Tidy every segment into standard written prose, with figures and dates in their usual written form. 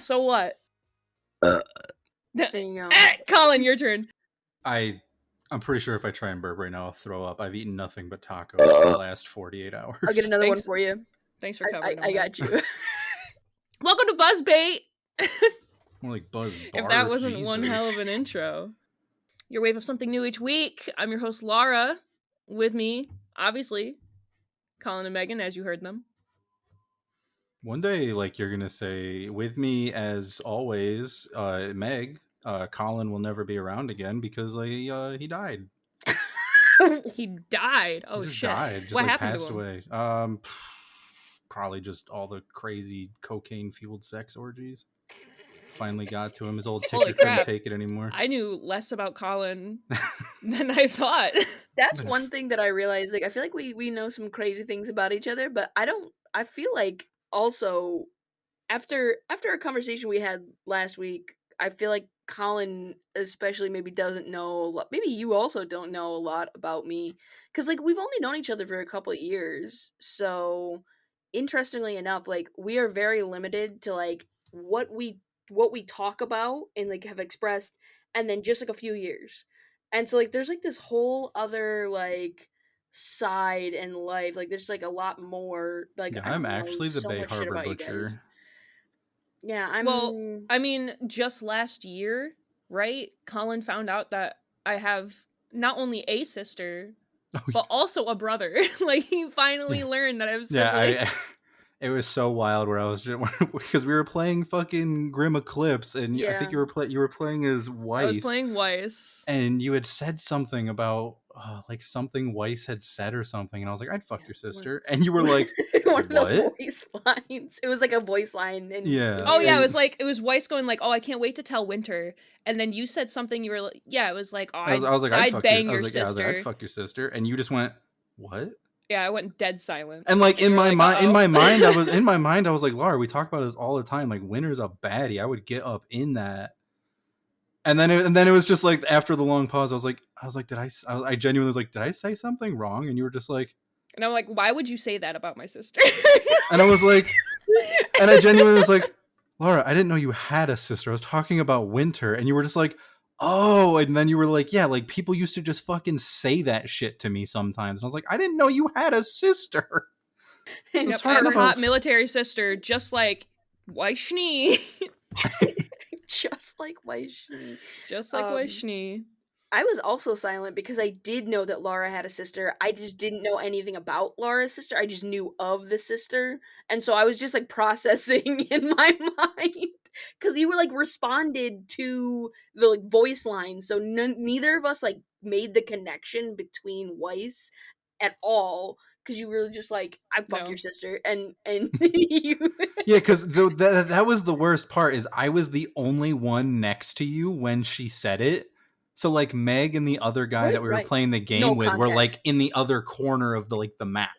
So what? There you go. Colin, your turn. I'm pretty sure if I try and burp right now, I'll throw up. I've eaten nothing but tacos for the last 48 hours. I'll get another one for you. Thanks for covering. I got you. Welcome to Buzzbait. More like Buzz Barf. If that wasn't Jesus. one hell of an intro. Your wave of something new each week. I'm your host, Laura. With me, obviously, Colin and Megan, as you heard them. One day, like, you're gonna say, with me as always, Meg. Colin will never be around again because he died. He died. Oh, he just shit! died. Just what like happened passed to him? away. Probably just all the crazy cocaine-fueled sex orgies. Finally got to him. His old ticker couldn't take it anymore. I knew less about Colin than I thought. That's one thing that I realized. Like, I feel like we know some crazy things about each other, but I feel like also after a conversation we had last week, I feel like Colin especially maybe doesn't know a lot. Maybe you also don't know a lot about me because like we've only known each other for a couple of years. So interestingly enough, like we are very limited to like what we talk about and like have expressed, and then just like a few years. And so like there's like this whole other like side in life. Like there's like a lot more. Like Yeah, I don't I'm know actually the so Bay much shit Harbor about you Butcher. guys. Yeah, I'm. Well, I mean, just last year, right? Colin found out that I have not only a sister, but also a brother. Like he finally learned that I have siblings. Yeah, it was so wild where I was just because we were playing fucking Grim Eclipse, and I think you were playing as Weiss. I was playing Weiss, and you had said something about like something Weiss had said or something, and I was like, "I'd fuck your sister," and you were like, one "What?" of the voice lines. It was like a voice line. And Yeah. Oh yeah, it was Weiss going like, "Oh, I can't wait to tell Winter," and then you said something. You were like, "Yeah," it was like, "Oh, I was like, I'd bang your sister." I was like, "I'd fuck your sister," and you just went, "What?" Yeah, I went dead silent. And like in my mind, Uh-oh. in my mind, I was like, "Laura, we talk about this all the time. Like, Winter's a baddie. I would get up in that." And then it was just like after the long pause, I was like, I genuinely was like, "Did I say something wrong?" And you were just like, and I'm like, "Why would you say that about my sister?" And I was like, and I genuinely was like, "Laura, I didn't know you had a sister. I was talking about Winter," and you were just like, "Oh," and then you were like, "Yeah, like people used to just fucking say that shit to me sometimes," and I was like, "I didn't know you had a sister." Yep, I have a hot military sister, just like Weiss-Schnee. Just like Weiss-Schnee. Just like Weiss-Schnee. I was also silent because I did know that Laura had a sister. I just didn't know anything about Laura's sister. I just knew of the sister. And so I was just like processing in my mind. Because you were like responded to the like voice line. So neither of us like made the connection between Weiss at all. Because you were just like, I'd fuck your sister. And you... Yeah, because that was the worst part is I was the only one next to you when she said it. So like Meg and the other guy that we were playing the game with were like in the other corner of the map.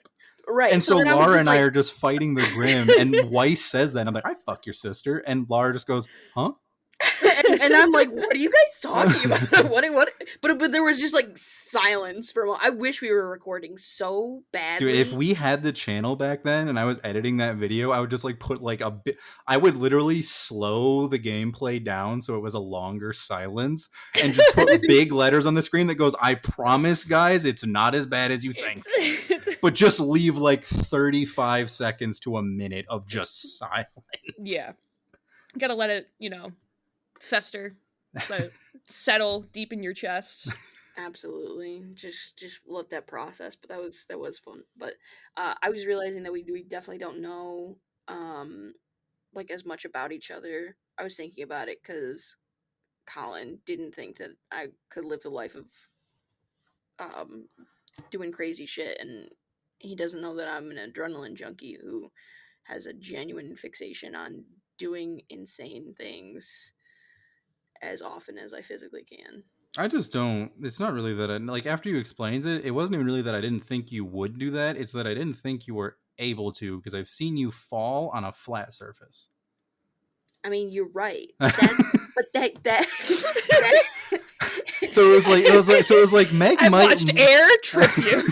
Right. And so Laura and I are just fighting the Grim, and Weiss says that, and I'm like, "I fuck your sister," and Laura just goes, "Huh?" and I'm like, "What are you guys talking about? What?" But there was just like silence for a moment. I wish we were recording so badly. Dude, if we had the channel back then and I was editing that video, I would just like put like a bit. I would literally slow the gameplay down so it was a longer silence, and just put big letters on the screen that goes, "I promise, guys, it's not as bad as you think." But just leave like 35 seconds to a minute of just silence. Yeah, gotta let it, fester, let it settle deep in your chest. Absolutely, just let that process. But that was fun. But I was realizing that we definitely don't know like as much about each other. I was thinking about it because Colin didn't think that I could live the life of doing crazy shit, and he doesn't know that I'm an adrenaline junkie who has a genuine fixation on doing insane things as often as I physically can. I just don't. It's not really that I like. After you explained it, it wasn't even really that I didn't think you would do that. It's that I didn't think you were able to because I've seen you fall on a flat surface. I mean, you're right. But that So it was like Meg I might watched air trip you.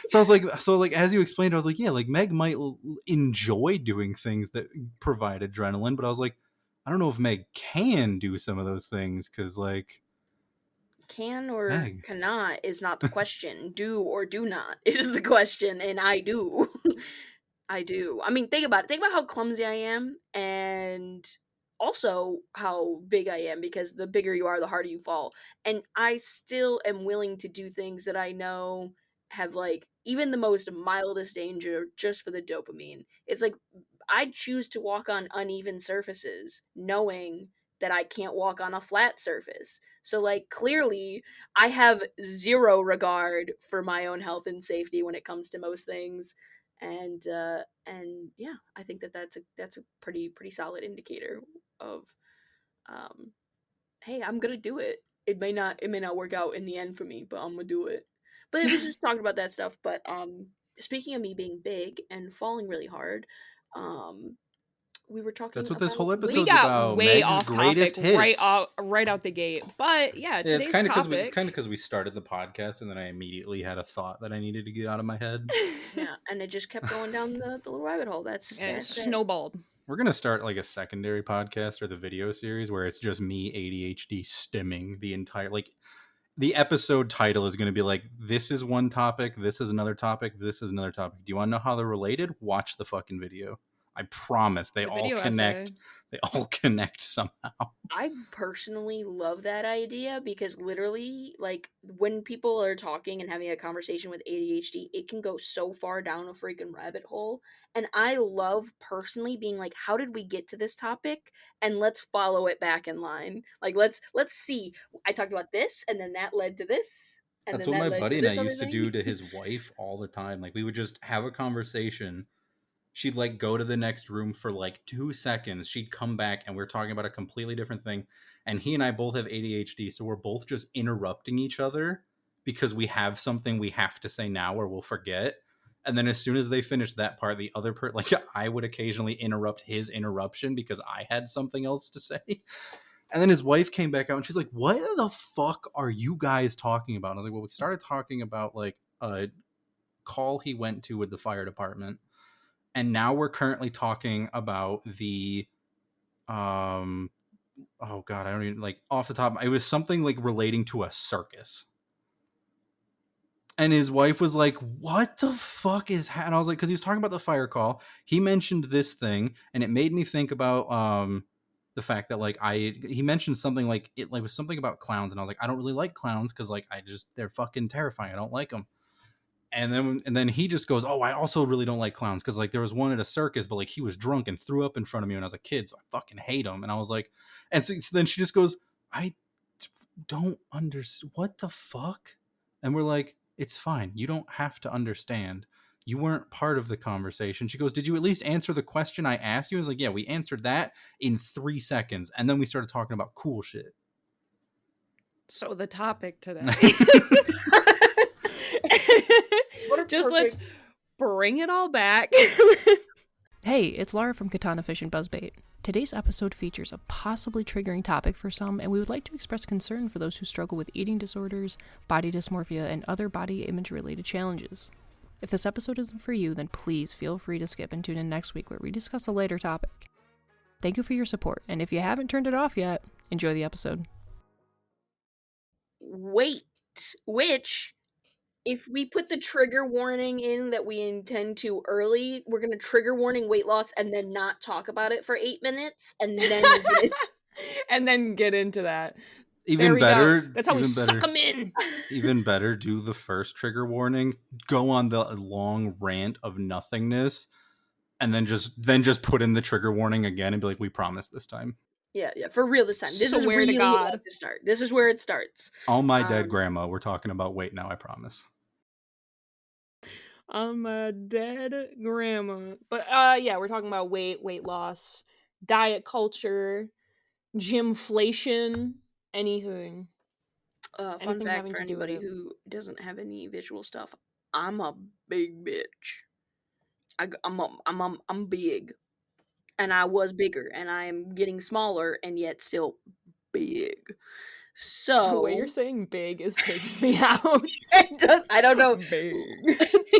So I was like, as you explained, I was like, yeah, like Meg might enjoy doing things that provide adrenaline, but I was like, I don't know if Meg can do some of those things because, like, can or Meg. cannot is not the question. Do or do not is the question, and I do. I do. I mean, think about it. Think about how clumsy I am, and also how big I am, because the bigger you are, the harder you fall. And I still am willing to do things that I know have, like, even the most mildest danger just for the dopamine. It's like I'd choose to walk on uneven surfaces knowing that I can't walk on a flat surface. So, like, clearly I have zero regard for my own health and safety when it comes to most things. And yeah, I think that that's a pretty solid indicator of hey, I'm gonna do it. It may not work out in the end for me, but I'm gonna do it. But it was just talking about that stuff. But speaking of me being big and falling really hard, um we were talking That's what about this whole We episode's got about. way Meg's off greatest topic hits. right out the gate. But yeah, Yeah, today's it's kind of topic. because we started the podcast and then I immediately had a thought that I needed to get out of my head. yeah, and it just kept going down the little rabbit hole. That's And it it. snowballed. We're gonna start like a secondary podcast or the video series where it's just me ADHD stimming the entire, like, the episode title is gonna be like, this is one topic, this is another topic, this is another topic. Do you want to know how they're related? Watch the fucking video. I promise they The all video connect. essay. They all connect somehow. I personally love that idea because literally, like, when people are talking and having a conversation with ADHD, it can go so far down a freaking rabbit hole. And I love personally being like, how did we get to this topic? And let's follow it back in line. Like, let's see. I talked about this, and then that led to this. And That's then what that my led buddy to and I this other used to thing. do to his wife all the time. Like, we would just have a conversation. She'd like go to the next room for like 2 seconds. She'd come back and we're talking about a completely different thing. And he and I both have ADHD, so we're both just interrupting each other because we have something we have to say now or we'll forget. And then as soon as they finish that part, the other part, like, I would occasionally interrupt his interruption because I had something else to say. And then his wife came back out and she's like, what the fuck are you guys talking about? And I was like, well, we started talking about like a call he went to with the fire department. And now we're currently talking about the oh god, I don't even, like, off the top, it was something like relating to a circus. And his wife was like, what the fuck is and I was like, because he was talking about the fire call, he mentioned this thing and it made me think about the fact that, like, he mentioned something like it, like, was something about clowns, and I was like, I don't really like clowns because, like, they're fucking terrifying, I don't like them. And then he just goes, oh, I also really don't like clowns because, like, there was one at a circus, but, like, he was drunk and threw up in front of me when I was a kid, so I fucking hate him. And I was like, and so then she just goes, I don't understand, what the fuck? And we're like, it's fine, you don't have to understand, you weren't part of the conversation. She goes, did you at least answer the question I asked you? I was like, yeah, we answered that in 3 seconds, and then we started talking about cool shit. So the topic today. Just let's bring it all back. Hey, it's Laura from Katana Fish and Buzzbait. Today's episode features a possibly triggering topic for some, and we would like to express concern for those who struggle with eating disorders, body dysmorphia, and other body image-related challenges. If this episode isn't for you, then please feel free to skip and tune in next week where we discuss a later topic. Thank you for your support, and if you haven't turned it off yet, enjoy the episode. Wait, which, if we put the trigger warning in that we intend to early, we're going to trigger warning weight loss and then not talk about it for 8 minutes and then and then get into that. Even better. That's how we suck them in. Even better, do the first trigger warning, go on the long rant of nothingness, and then just put in the trigger warning again and be like, we promise this time. Yeah, for real this time. This is Swear really to God. about to start. This is where it starts. All my dead grandma, we're talking about weight now, I promise. I'm a dead grandma. But yeah, we're talking about weight loss, diet culture, gymflation, anything. Fun fact for anybody who doesn't have any visual stuff, I'm a big bitch. I'm big. And I was bigger, and I am getting smaller, and yet still big. So the way you're saying big is taking me out. I don't know. Big.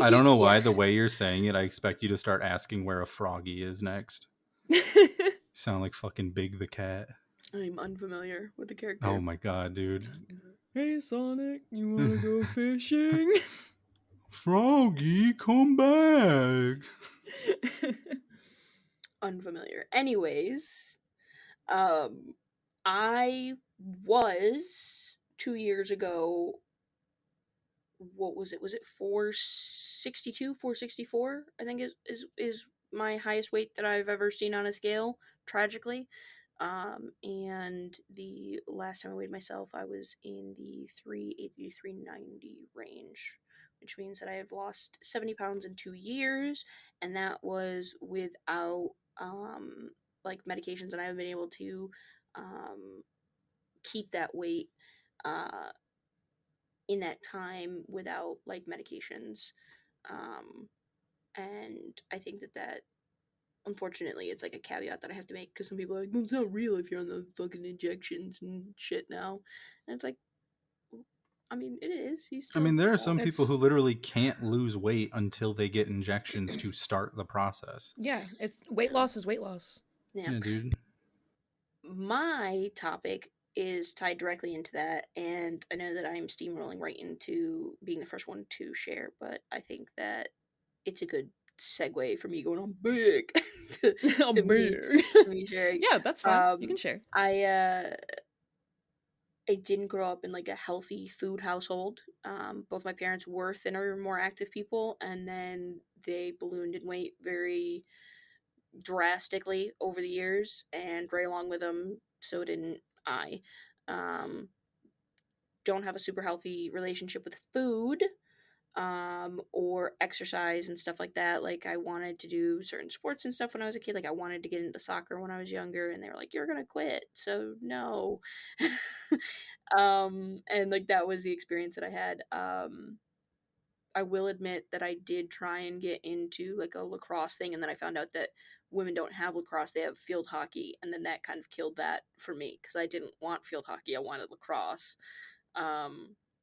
I don't know why the way you're saying it, I expect you to start asking where a froggy is next. Sound like fucking Big the Cat. I'm unfamiliar with the character. Oh my god, dude. Hey Sonic, you wanna go fishing? Froggy, come back. Unfamiliar. Anyways, I was 2 years ago. What was it? Was it 462, 464? I think is my highest weight that I've ever seen on a scale. Tragically, and the last time I weighed myself, I was in the 380 to 390 range, which means that I have lost 70 pounds in 2 years, and that was without like medications, and I haven't been able to keep that weight in that time without like medications. And I think that unfortunately it's like a caveat that I have to make, because some people are like, well, it's not real if you're on the fucking injections and shit now. And it's like, I mean, it is. He's I still mean, there are some That's- people who literally can't lose weight until they get injections to start the process. Yeah, it's weight loss is weight loss. Yeah. Yeah, dude. My topic is tied directly into that, and I know that I'm steamrolling right into being the first one to share, but I think that it's a good segue for me going on big to me sharing. Yeah, that's fine. You can share. I didn't grow up in like a healthy food household. Both my parents were thinner, more active people, and then they ballooned in weight very drastically over the years, and right along with them, so didn't I. Um, don't have a super healthy relationship with food, or exercise and stuff like that. Like, I wanted to do certain sports and stuff when I was a kid. Like, I wanted to get into soccer when I was younger, and they were like, "You're gonna quit," so no. And like that was the experience that I had. I will admit that I did try and get into like a lacrosse thing, and then I found out that women don't have lacrosse, they have field hockey, and then that kind of killed that for me, because I didn't want field hockey, I wanted lacrosse.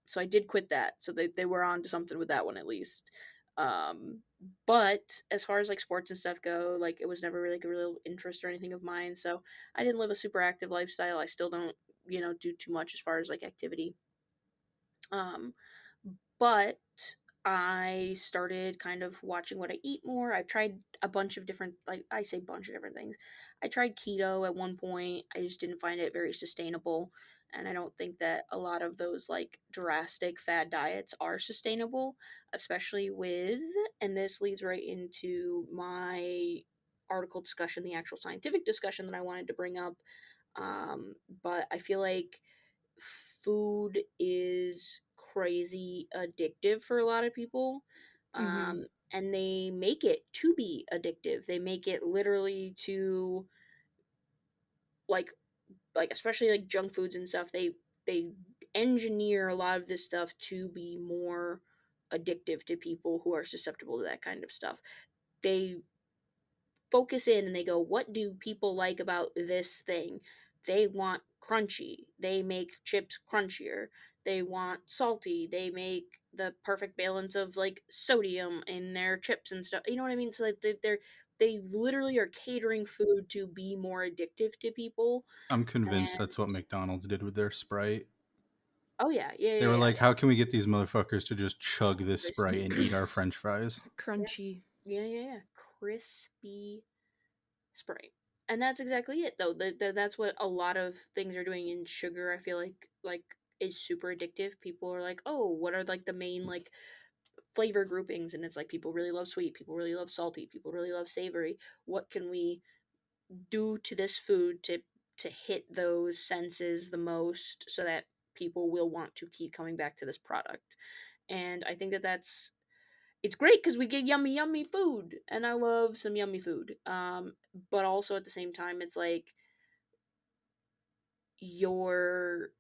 So I did quit that. So they were on to something with that one at least. But as far as like sports and stuff go, like it was never really like a real interest or anything of mine. So I didn't live a super active lifestyle. I still don't, do too much as far as like activity. But I started kind of watching what I eat more. I tried a bunch of different, like I say bunch of different things. I tried keto at one point. I just didn't find it very sustainable. And I don't think that a lot of those like drastic fad diets are sustainable, especially with, and this leads right into my article discussion, the actual scientific discussion that I wanted to bring up. But I feel like food is crazy addictive for a lot of people. And they make it to be addictive. They make it literally to like especially like junk foods and stuff. They engineer a lot of this stuff to be more addictive to people who are susceptible to that kind of stuff. They focus in and they go, what do people like about this thing? They want crunchy. They make chips crunchier. They want salty. They make the perfect balance of like sodium in their chips and stuff. You know what I mean? So like they literally are catering food to be more addictive to people. I'm convinced that's what McDonald's did with their Sprite. Oh yeah, yeah. They were like, how can we get these motherfuckers to just chug this Crispy. Sprite and eat our French fries? Crunchy. Yeah. Crispy Sprite. And that's exactly it, though. That's what a lot of things are doing in sugar. I feel like is super addictive. People are like, oh, what are like the main like flavor groupings? And it's like people really love sweet, people really love salty, people really love savory. What can we do to this food to hit those senses the most, so that people will want to keep coming back to this product? And I think that it's great because we get yummy food, and I love some yummy food. But also at the same time, it's like you're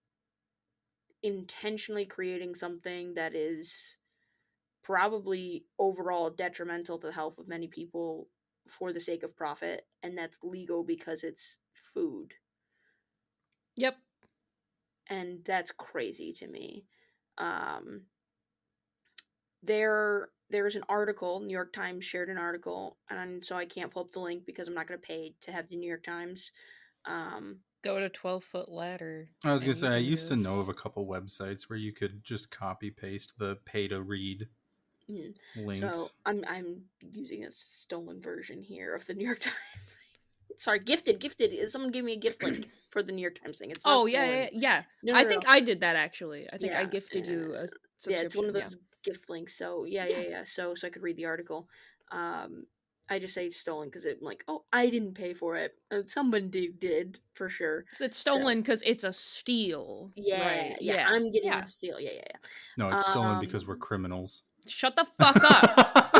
intentionally creating something that is probably overall detrimental to the health of many people for the sake of profit, and that's legal because it's food. Yep. And that's crazy to me. There there was an article, New York Times shared an article, and so I can't pull up the link because I'm not going to pay to have the New York Times. Go to 12-foot ladder. I was gonna say, I used to know of a couple websites where you could just copy paste the pay to read links. So I'm using a stolen version here of the New York Times. Sorry, gifted. Someone gave me a gift link for the New York Times thing. It's not stolen. Yeah. No, I think I did that actually. I think I Yeah, gifted you a subscription. yeah, it's one of those gift links. So yeah. So I could read the article. I just say stolen because I'm like, oh, I didn't pay for it. Somebody did for sure. So it's stolen because it's a steal. Yeah, right? yeah. I'm getting a steal. Yeah. No, it's stolen because we're criminals. Shut the fuck up.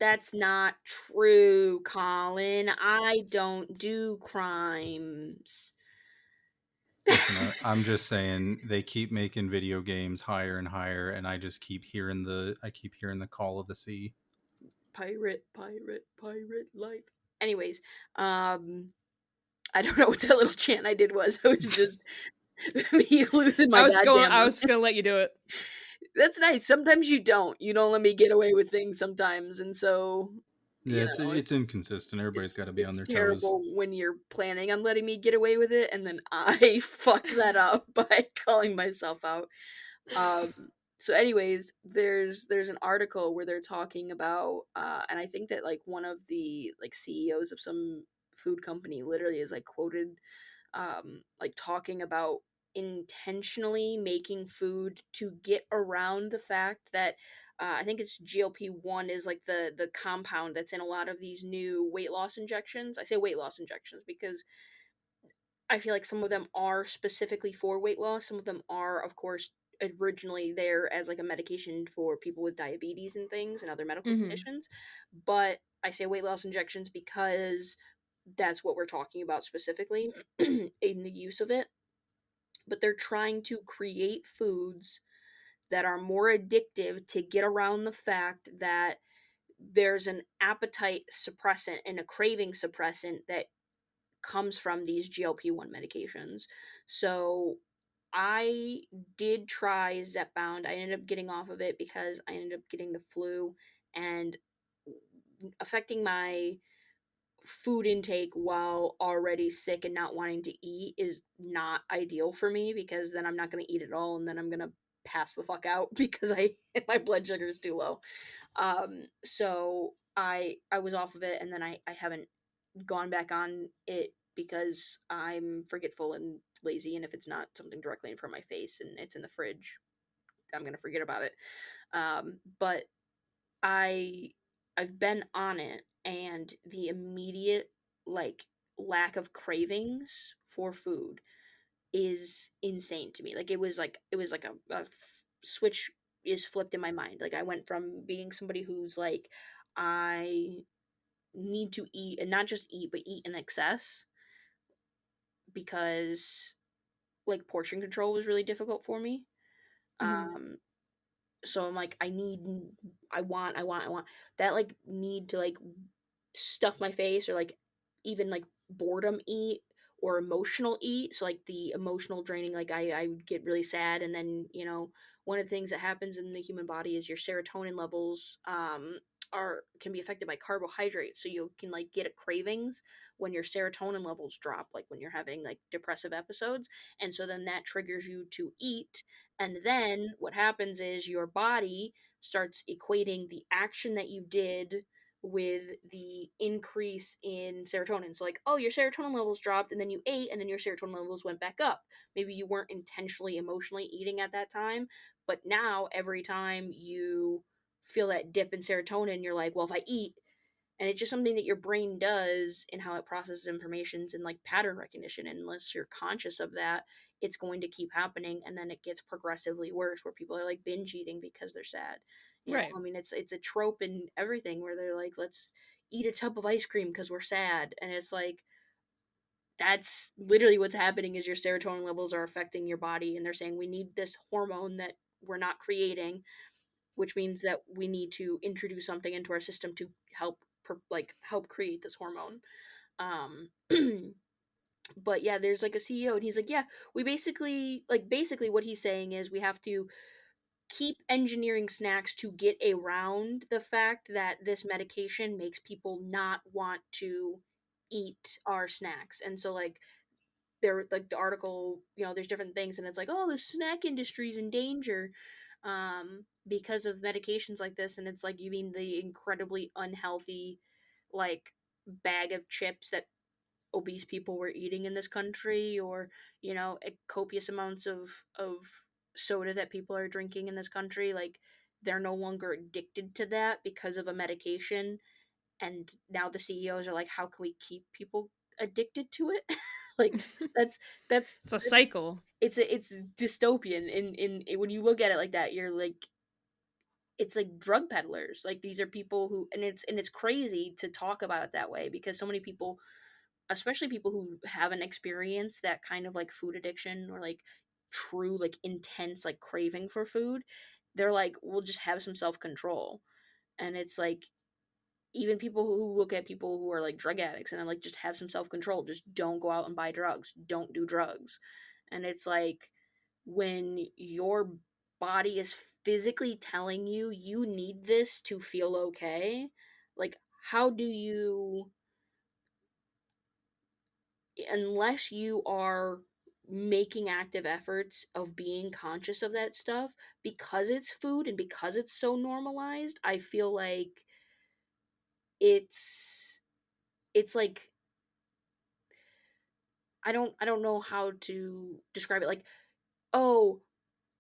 That's not true, Colin. I don't do crimes. Listen, I'm just saying they keep making video games higher and higher, and I just keep hearing the call of the sea. Pirate life. Anyways, I don't know what that little chant I did was. It was just me losing my I was gonna let you do it. That's nice. Sometimes you don't let me get away with things sometimes, and so yeah, it's inconsistent. Everybody's got to be on their terrible toes. When you're planning on letting me get away with it, and then I fuck that up by calling myself out. So anyways, there's an article where they're talking about and I think that like one of the like CEOs of some food company literally is like quoted like talking about intentionally making food to get around the fact that I think it's GLP-1 is like the compound that's in a lot of these new weight loss injections. I say weight loss injections because I feel like some of them are specifically for weight loss. Some of them are, of course, originally there as like a medication for people with diabetes and things and other medical conditions. But I say weight loss injections because that's what we're talking about specifically in the use of it. But they're trying to create foods that are more addictive to get around the fact that there's an appetite suppressant and a craving suppressant that comes from these GLP-1 medications. So I did try Zepbound. I ended up getting off of it because I ended up getting the flu and affecting my food intake while already sick and not wanting to eat is not ideal for me because then I'm not going to eat at all and then I'm going to pass the fuck out because my blood sugar is too low. So I was off of it and then I haven't gone back on it because I'm forgetful and lazy, and if it's not something directly in front of my face and it's in the fridge, I'm gonna forget about it. But I've been on it, and the immediate like lack of cravings for food is insane to me. Like it was like a switch is flipped in my mind. Like I went from being somebody who's like I need to eat and not just eat but eat in excess because like portion control was really difficult for me. So I'm like I want that like need to like stuff my face or like even like boredom eat or emotional eat. So like the emotional draining, like I would get really sad, and then one of the things that happens in the human body is your serotonin levels can be affected by carbohydrates, so you can like get cravings when your serotonin levels drop, like when you're having like depressive episodes, and so then that triggers you to eat, and then what happens is your body starts equating the action that you did with the increase in serotonin. So like, oh, your serotonin levels dropped and then you ate and then your serotonin levels went back up. Maybe you weren't intentionally emotionally eating at that time, but now every time you feel that dip in serotonin, you're like, well, if I eat, and it's just something that your brain does in how it processes informations and like pattern recognition. And unless you're conscious of that, it's going to keep happening, and then it gets progressively worse where people are like binge eating because they're sad. Right. I mean, it's a trope in everything where they're like, let's eat a tub of ice cream because we're sad, and it's like that's literally what's happening is your serotonin levels are affecting your body, and they're saying we need this hormone that we're not creating, which means that we need to introduce something into our system to help create this hormone. But yeah, there's like a CEO and he's like, yeah, we basically what he's saying is we have to keep engineering snacks to get around the fact that this medication makes people not want to eat our snacks. And so like there, like the article, you know, there's different things, and it's like, oh, the snack industry's in danger because of medications like this. And it's like, you mean the incredibly unhealthy like bag of chips that obese people were eating in this country, or you know, copious amounts of soda that people are drinking in this country? Like, they're no longer addicted to that because of a medication, and now the CEOs are like, how can we keep people addicted to it? Like, that's It's a cycle. it's dystopian in when you look at it like that. You're like, it's like drug peddlers. Like, these are people who, and it's crazy to talk about it that way, because so many people, especially people who haven't experienced that kind of like food addiction, or like true like intense like craving for food, they're like, we'll just have some self-control. And it's like, even people who look at people who are like drug addicts, and I'm like, just have some self-control, just don't go out and buy drugs, don't do drugs. And it's like, when your body is physically telling you you need this to feel okay, like, how do you, unless you are making active efforts of being conscious of that stuff, because it's food and because it's so normalized, I feel like it's like, I don't know how to describe it. Like, oh,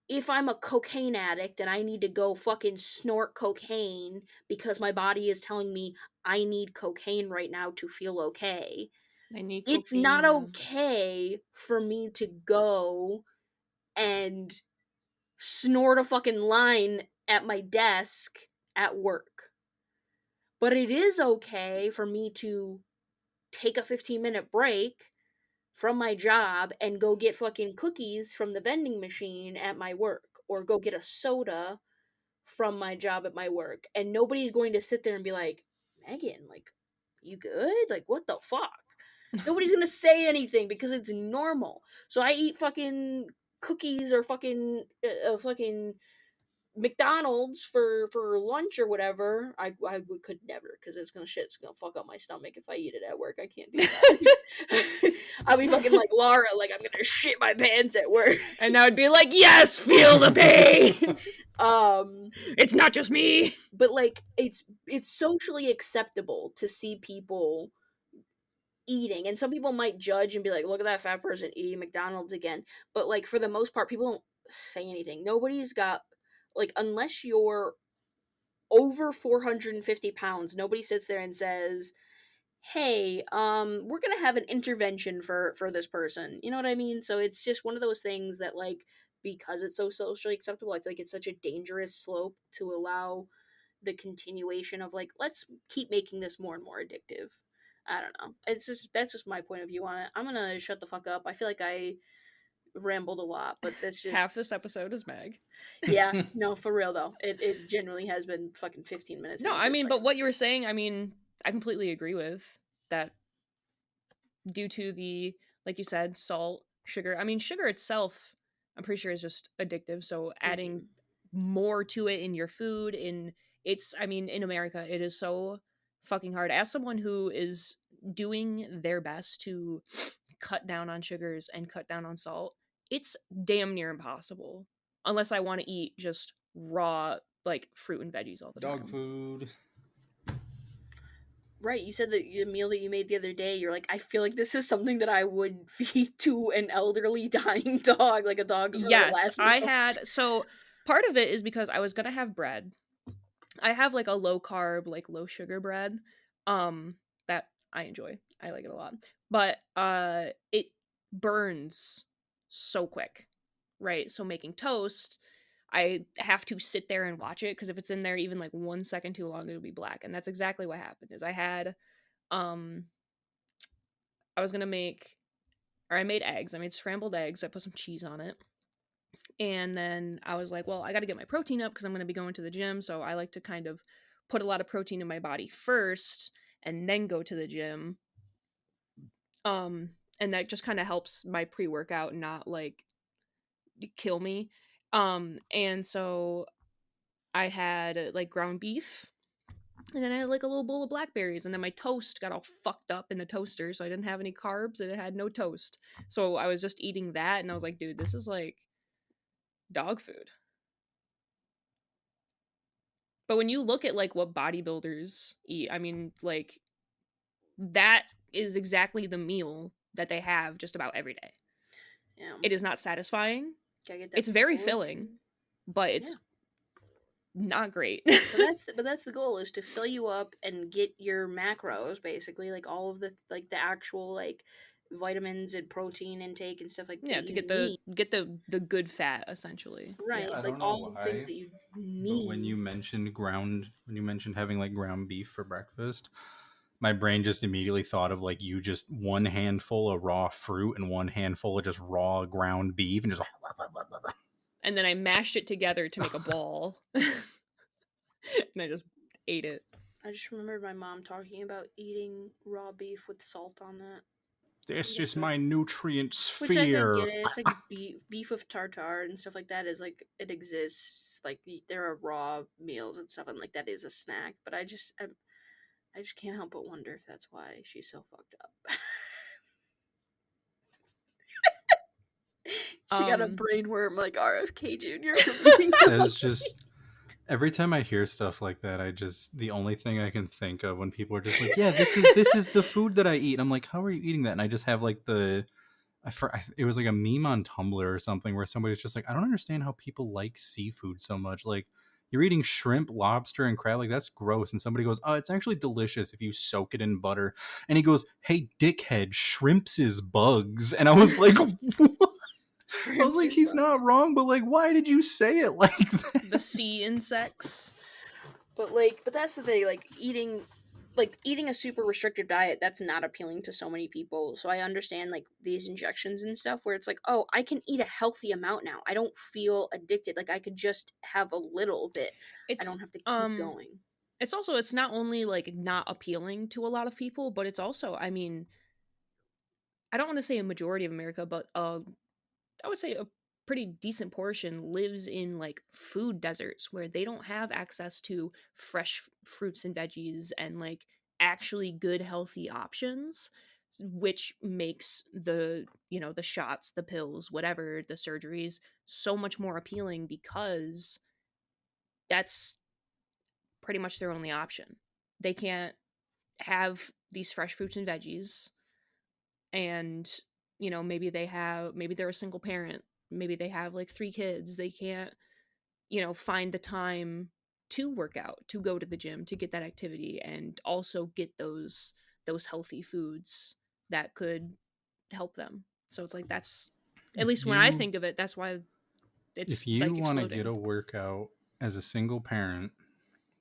if I'm a cocaine addict and I need to go fucking snort cocaine because my body is telling me I need cocaine right now to feel okay, I need it's cocaine, not yeah. okay for me to go and snort a fucking line at my desk at work. But it is okay for me to take a 15-minute break from my job and go get fucking cookies from the vending machine at my work, or go get a soda from my job at my work. And nobody's going to sit there and be like, Megan, like, you good? Like, what the fuck? Nobody's gonna say anything because it's normal. So I eat fucking cookies or fucking McDonald's for lunch or whatever. Could never, because it's gonna fuck up my stomach if I eat it at work. I can't do that. I'll be fucking like Laura, like, I'm gonna shit my pants at work. And I would be like, yes, feel the pain. It's not just me. But like, it's socially acceptable to see people eating, and some people might judge and be like, look at that fat person eating McDonald's again. But like, for the most part, people don't say anything. Nobody's got, like, unless you're over 450 pounds, nobody sits there and says, hey, we're gonna have an intervention for this person. You know what I mean? So it's just one of those things that, like, because it's so socially acceptable, I feel like it's such a dangerous slope to allow the continuation of, like, let's keep making this more and more addictive. I don't know. It's just, that's just my point of view on it. I'm gonna shut the fuck up. I feel like I rambled a lot, but that's just half this episode is Meg. Yeah, no, for real though. It generally has been fucking 15 minutes. No, I mean, but what you were saying, I mean, I completely agree with that. Due to the, like you said, salt, sugar. I mean, sugar itself, I'm pretty sure is just addictive. So adding more to it in your food, I mean, in America, it is so fucking hard. As someone who is doing their best to cut down on sugars and cut down on salt, it's damn near impossible unless I want to eat just raw, like, fruit and veggies all the time. Dog food. Right, you said that the meal that you made the other day, you're like, I feel like this is something that I would feed to an elderly dying dog, like a dog. Yes, I had. So part of it is because I was gonna have bread. I have like a low carb, like low sugar bread, that I enjoy. I like it a lot, but it burns so quick, right? So making toast, I have to sit there and watch it, because if it's in there even like 1 second too long, it'll be black. And that's exactly what happened. Is I had, I made eggs. I made scrambled eggs. I put some cheese on it. And then I was like, well, I got to get my protein up because I'm going to be going to the gym. So I like to kind of put a lot of protein in my body first and then go to the gym. And that just kind of helps my pre-workout not like kill me. And so I had like ground beef, and then I had like a little bowl of blackberries, and then my toast got all fucked up in the toaster, so I didn't have any carbs and it had no toast. So I was just eating that, and I was like, dude, this is like dog food. But when you look at like what bodybuilders eat, I mean, like that is exactly the meal that they have just about every day. Yeah. It is not satisfying. Gotta get that It's very protein. filling, but it's Yeah. not great. But that's the goal, is to fill you up and get your macros, basically, like all of the actual like vitamins and protein intake and stuff like Yeah, that to you get the good fat essentially. right, I like don't know all the things why, that you but when you mentioned having like ground beef for breakfast, my brain just immediately thought of like you just one handful of raw fruit and one handful of just raw ground beef and just And then I mashed it together to make a ball. And I just ate it. I just remembered my mom talking about eating raw beef with salt on it. This is my nutrient Which I could sphere. get it. It's like beef with tartare and stuff like that is like, it exists. Like there are raw meals and stuff, and like that is a snack. But I just can't help but wonder if that's why she's so fucked up. She got a brain worm like RFK Jr. It's just every time I hear stuff like that, the only thing I can think of when people are just like, yeah, this is the food that I eat. I'm like, how are you eating that? And I just have like it was like a meme on Tumblr or something where somebody's just like, I don't understand how people like seafood so much. Like, you're eating shrimp, lobster, and crab. Like, that's gross. And somebody goes, oh, it's actually delicious if you soak it in butter. And he goes, hey, dickhead, shrimps is bugs. And I was like, what? I was like, he's not wrong, but like, why did you say it like that? The sea insects. But that's the thing, like eating a super restrictive diet, that's not appealing to so many people. So I understand like these injections and stuff where it's like, oh, I can eat a healthy amount now. I don't feel addicted. Like I could just have a little bit. I don't have to keep going. It's not only like not appealing to a lot of people, but it's also, I mean, I don't want to say a majority of America, but I would say a pretty decent portion lives in like food deserts where they don't have access to fresh fruits and veggies and like actually good healthy options, which makes the shots, the pills, whatever, the surgeries so much more appealing, because that's pretty much their only option. They can't have these fresh fruits and veggies, and maybe they're a single parent, maybe they have like 3 kids, they can't find the time to work out, to go to the gym, to get that activity, and also get those healthy foods that could help them. So it's like, that's, at least when I think of it, that's why it's, if you like, want to exploding. get a workout as a single parent,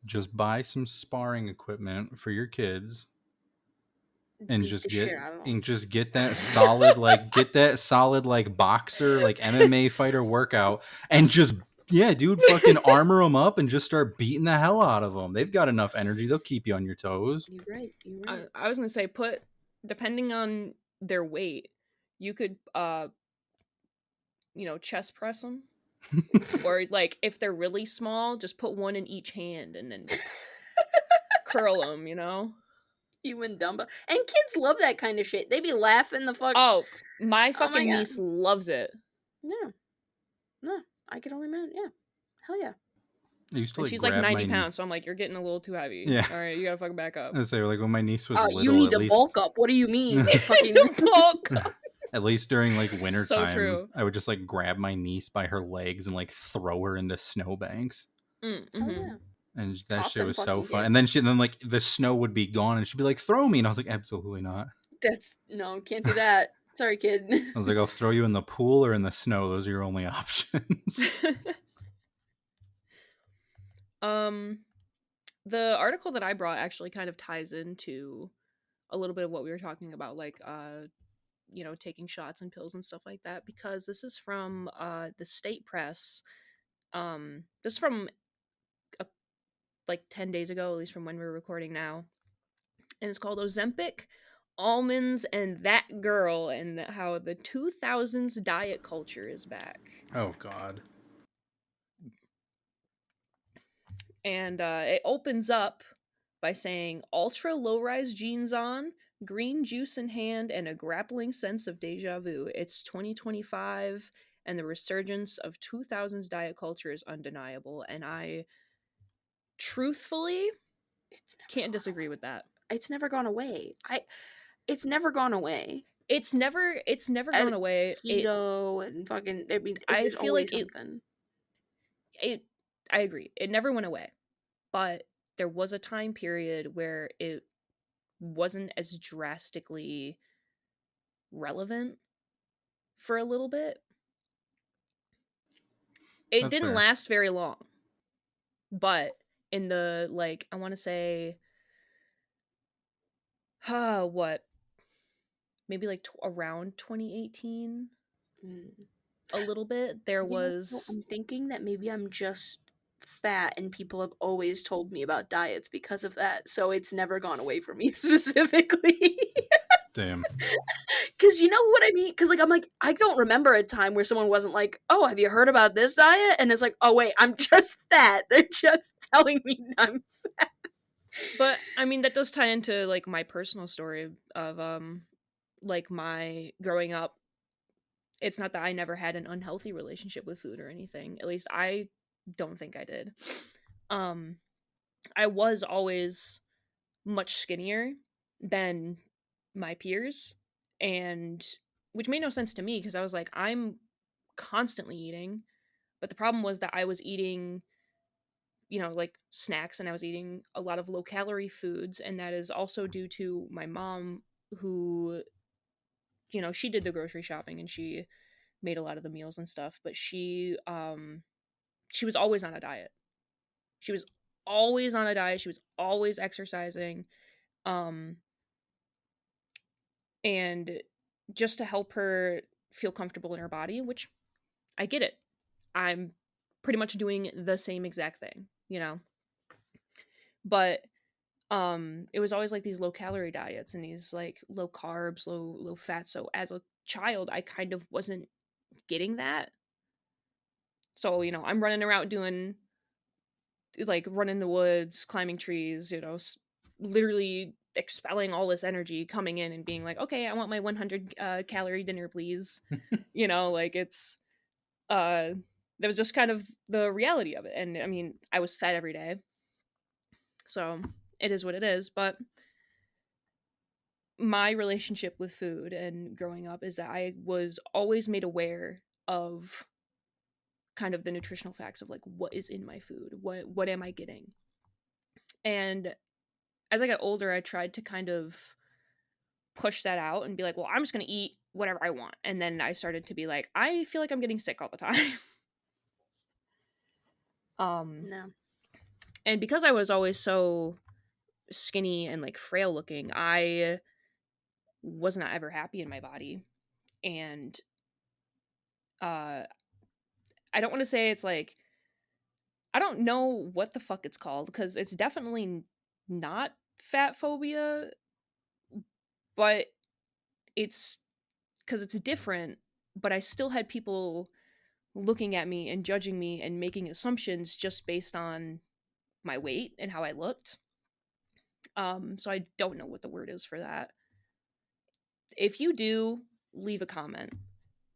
just buy some sparring equipment for your kids and just get that solid like boxer, like MMA fighter workout, and just fucking armor them up and just start beating the hell out of them. They've got enough energy, they'll keep you on your toes. You're right. I was gonna say, depending on their weight, you could chest press them. Or like if they're really small, just put one in each hand and then curl them, Human dumbbell. And kids love that kind of shit. They be laughing the fuck. Oh, my fucking niece loves it. Yeah. No, I could only imagine. Yeah. Hell yeah. I used to, like, she's like 90 pounds, so I'm like, you're getting a little too heavy. Yeah. All right, you gotta fucking back up. I say, like, when my niece was little, you need to bulk up. What do you mean? Fucking bulk up. At least during like winter So time, true. I would just like grab my niece by her legs and like throw her into snowbanks. Mm-hmm. Oh, yeah. And that shit was so fun. And then like the snow would be gone and she'd be like, throw me. And I was like, absolutely not. No, can't do that. Sorry, kid. I was like, I'll throw you in the pool or in the snow. Those are your only options. The article that I brought actually kind of ties into a little bit of what we were talking about, like taking shots and pills and stuff like that, because this is from the state press. This is from like 10 days ago, at least from when we're recording now, and it's called Ozempic, Almonds, and That Girl, and how the 2000s diet culture is back. Oh god. And it opens up by saying, ultra low-rise jeans on, green juice in hand, and a grappling sense of deja vu. It's 2025, and the resurgence of 2000s diet culture is undeniable. And I truthfully can't disagree with that. It's never gone away. It's never gone away. It's never gone away. Keto and fucking. I mean, I it's feel always like something. I agree. It never went away, but there was a time period where it wasn't as drastically relevant for a little bit. It That's didn't fair. last very long, but in the, like, I want to say, what, maybe like around 2018, a little bit, there was. I'm thinking that maybe I'm just fat and people have always told me about diets because of that, so it's never gone away from me specifically. Damn. Because you know what I mean? Because, like, I'm like, I don't remember a time where someone wasn't like, oh, have you heard about this diet? And it's like, oh, wait, I'm just fat. They're just telling me I'm fat. But, I mean, that does tie into, like, my personal story of, like, my growing up. It's not that I never had an unhealthy relationship with food or anything. At least I don't think I did. I was always much skinnier than my peers, and which made no sense to me because I was like, I'm constantly eating, but the problem was that I was eating, like, snacks, and I was eating a lot of low calorie foods, and that is also due to my mom, who, she did the grocery shopping and she made a lot of the meals and stuff, but she was always on a diet. She was always on a diet. She was always exercising. And just to help her feel comfortable in her body, which I get it. I'm pretty much doing the same exact thing, But it was always like these low calorie diets and these like low carbs, low fat. So as a child, I kind of wasn't getting that. So, I'm running around doing, like, running in the woods, climbing trees, literally expelling all this energy, coming in and being like, okay, I want my 100 calorie dinner, please. Like, it's that was just kind of the reality of it. And I mean, I was fed every day, so it is what it is. But my relationship with food and growing up is that I was always made aware of kind of the nutritional facts of, like, what is in my food, what am I getting. And as I got older, I tried to kind of push that out and be like, well, I'm just going to eat whatever I want. And then I started to be like, I feel like I'm getting sick all the time. No. And because I was always so skinny and, like, frail looking, I was not ever happy in my body. And I don't want to say it's like, I don't know what the fuck it's called, because it's definitely not fat phobia, but it's because it's different. But I still had people looking at me and judging me and making assumptions just based on my weight and how I looked. So I don't know what the word is for that. If you do, leave a comment.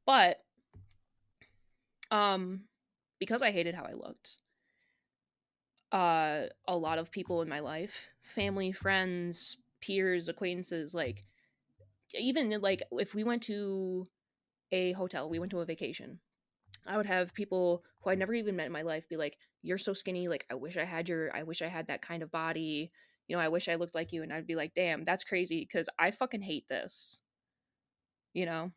But because I hated how I looked, a lot of people in my life, family, friends, peers, acquaintances, like, even, like, if we went to a hotel, we went to a vacation, I would have people who I'd never even met in my life be like, you're so skinny, like, I wish I had that kind of body, I wish I looked like you. And I'd be like, damn, that's crazy, because I fucking hate this. Yeah.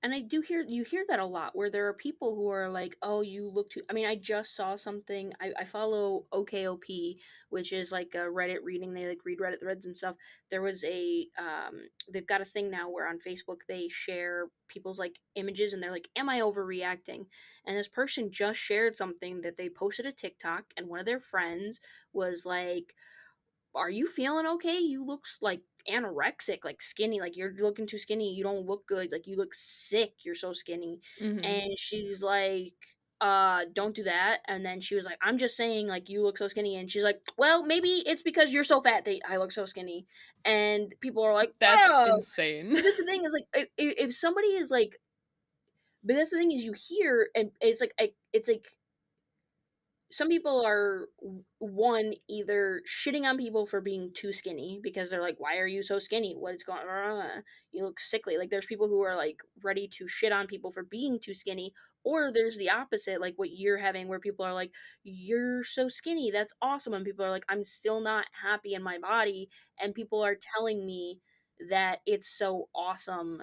And you hear that a lot, where there are people who are like, oh, you look too. I mean, I just saw something. I follow OKOP, which is like a Reddit reading. They like read Reddit threads and stuff. There was they've got a thing now where on Facebook they share people's like images and they're like, am I overreacting? And this person just shared something that they posted a TikTok, and one of their friends was like, are you feeling okay? You look like anorexic, like skinny, like you're looking too skinny. You don't look good. Like you look sick. You're so skinny. Mm-hmm. And she's like, don't do that. And then she was like, I'm just saying, like, you look so skinny. And she's like, well, maybe it's because you're so fat that I look so skinny. And people are like, That's oh. insane. But that's the thing is, like, if somebody is like, but that's the thing is, you hear, and it's like some people are, one, either shitting on people for being too skinny because they're like, why are you so skinny, what is going on, you look sickly. Like, there's people who are like ready to shit on people for being too skinny, or there's the opposite, like what you're having, where people are like, you're so skinny, that's awesome, and people are like, I'm still not happy in my body, and people are telling me that it's so awesome.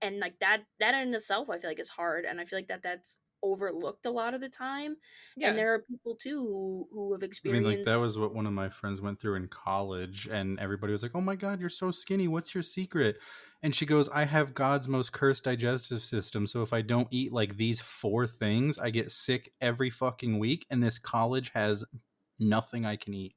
And like that in itself, I feel like is hard, and I feel like that's overlooked a lot of the time. And Yeah. there are people too who have I mean, like, that experienced. was what one of my friends went through in college, and everybody was like, oh my God, you're so skinny. What's your secret? And she goes, I have God's most cursed digestive system. So if I don't eat like these 4 things, I get sick every fucking week. And this college has nothing I can eat.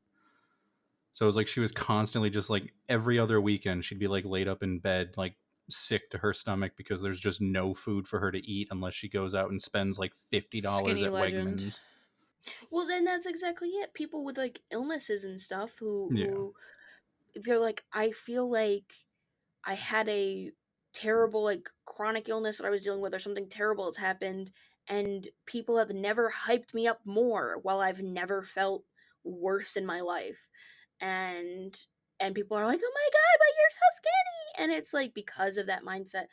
So it was like she was constantly just like every other weekend, she'd be like laid up in bed, like sick to her stomach because there's just no food for her to eat unless she goes out and spends like $50 Skinny at legend. Wegmans. Well, then that's exactly it. People with like illnesses and stuff who Yeah. who they're like, I feel like I had a terrible like chronic illness that I was dealing with, or something terrible has happened, and people have never hyped me up more, while I've never felt worse in my life. And people are like, oh my God, but you're so skinny, and it's like because of that mindset.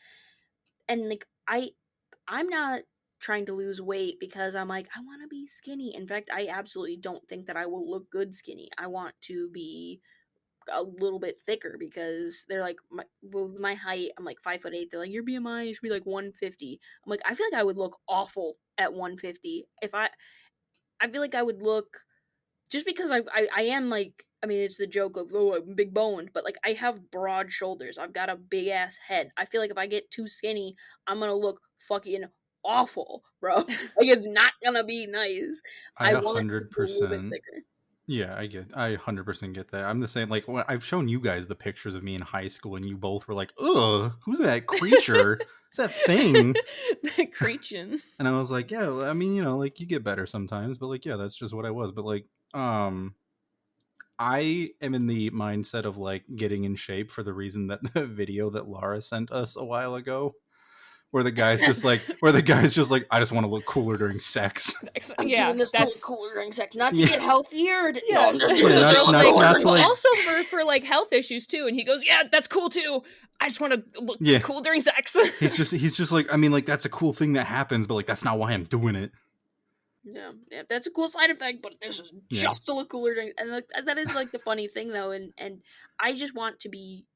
And like I'm not trying to lose weight because I'm like, I want to be skinny. In fact, I absolutely don't think that I will look good skinny. I want to be a little bit thicker, because they're like, with my height, I'm like 5'8". They're like, your BMI should be like 150. I'm like, I feel like I would look awful at 150. If I feel like I would look, just because I am like, I mean, it's the joke of, oh, I'm big boned, but like I have broad shoulders. I've got a big ass head. I feel like if I get too skinny, I'm gonna look fucking awful, bro. Like, it's not gonna be nice. I I want to be a little bit 100%. thicker. Yeah, I 100% get that. I'm the same. Like, when I've shown you guys the pictures of me in high school, and you both were like, "Ugh, who's that creature? What's that thing?" That creature. And I was like, "Yeah, I mean, you know, like, you get better sometimes, but like, yeah, that's just what I was." But like, I am in the mindset of like getting in shape for the reason that the video that Laura sent us a while ago, where the guy's just like, I just want to look cooler during sex. I'm Yeah, doing this to look that's cooler during sex, not to Yeah. get healthier. yeah. No, I'm just doing Yeah, this to not- look not- cooler. not to, like- Also for like health issues too. And he goes, yeah, that's cool too. I just want to look Yeah. cool during sex. He's just like, I mean, like, that's a cool thing that happens, but like, that's not why I'm doing it. Yeah, that's a cool side effect, but this is Yeah. just to look cooler. And like, that is like the funny thing though, and I just want to be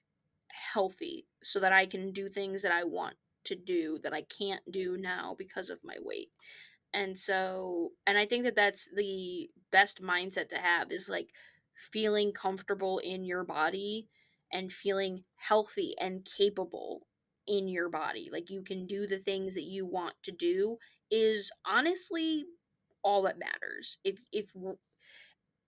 healthy so that I can do things that I want to do that I can't do now because of my weight. And so, and I think that that's the best mindset to have, is like feeling comfortable in your body and feeling healthy and capable in your body. Like, you can do the things that you want to do is honestly all that matters.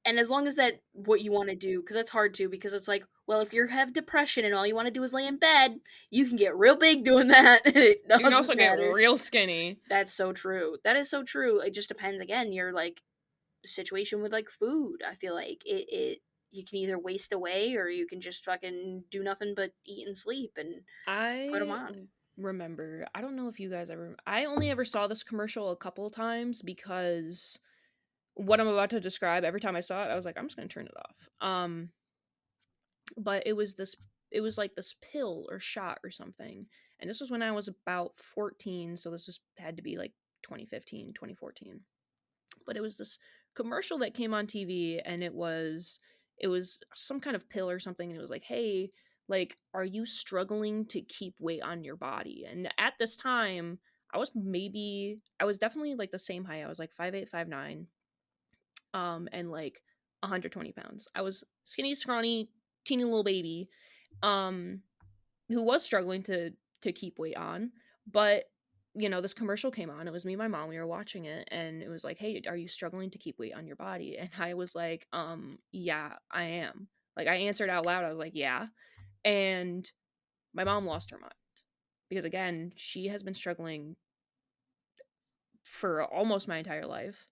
And as long as that what you want to do, because that's hard too, because it's like, well, if you have depression and all you want to do is lay in bed, you can get real big doing that. It You can doesn't also get matter. real skinny. That's so true. That is so true. It just depends, again, your like situation with like food. I feel like it you can either waste away, or you can just fucking do nothing but eat and sleep and put them I on. remember, I don't know if you guys ever, I only ever saw this commercial a couple of times, because what I'm about to describe, every time I saw it, I was like, I'm just gonna turn it off. But it was like this pill or shot or something, and this was when I was about 14, so this had to be like 2015, 2014. But it was this commercial that came on TV, and it was some kind of pill or something, and it was like, hey, like, are you struggling to keep weight on your body? And at this time, I was definitely like the same height. I was like 5'8", 5'9", and like 120 pounds. I was skinny, scrawny, teeny little baby, who was struggling to keep weight on. But you know, this commercial came on. It was me and my mom. We were watching it, and it was like, hey, are you struggling to keep weight on your body? And I was like, yeah, I am. Like, I answered out loud. I was like, yeah. And my mom lost her mind, because again, she has been struggling for almost my entire life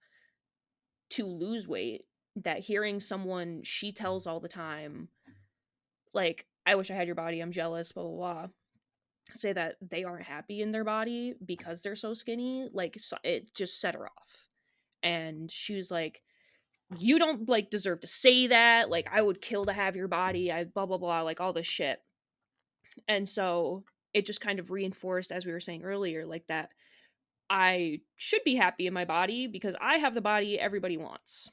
to lose weight, that hearing someone she tells all the time, like, I wish I had your body, I'm jealous, blah, blah, blah, say that they aren't happy in their body because they're so skinny, like, so it just set her off. And she was like, you don't, like, deserve to say that. Like, I would kill to have your body. I blah, blah, blah, like, all this shit. And so it just kind of reinforced, as we were saying earlier, like, that I should be happy in my body because I have the body everybody wants.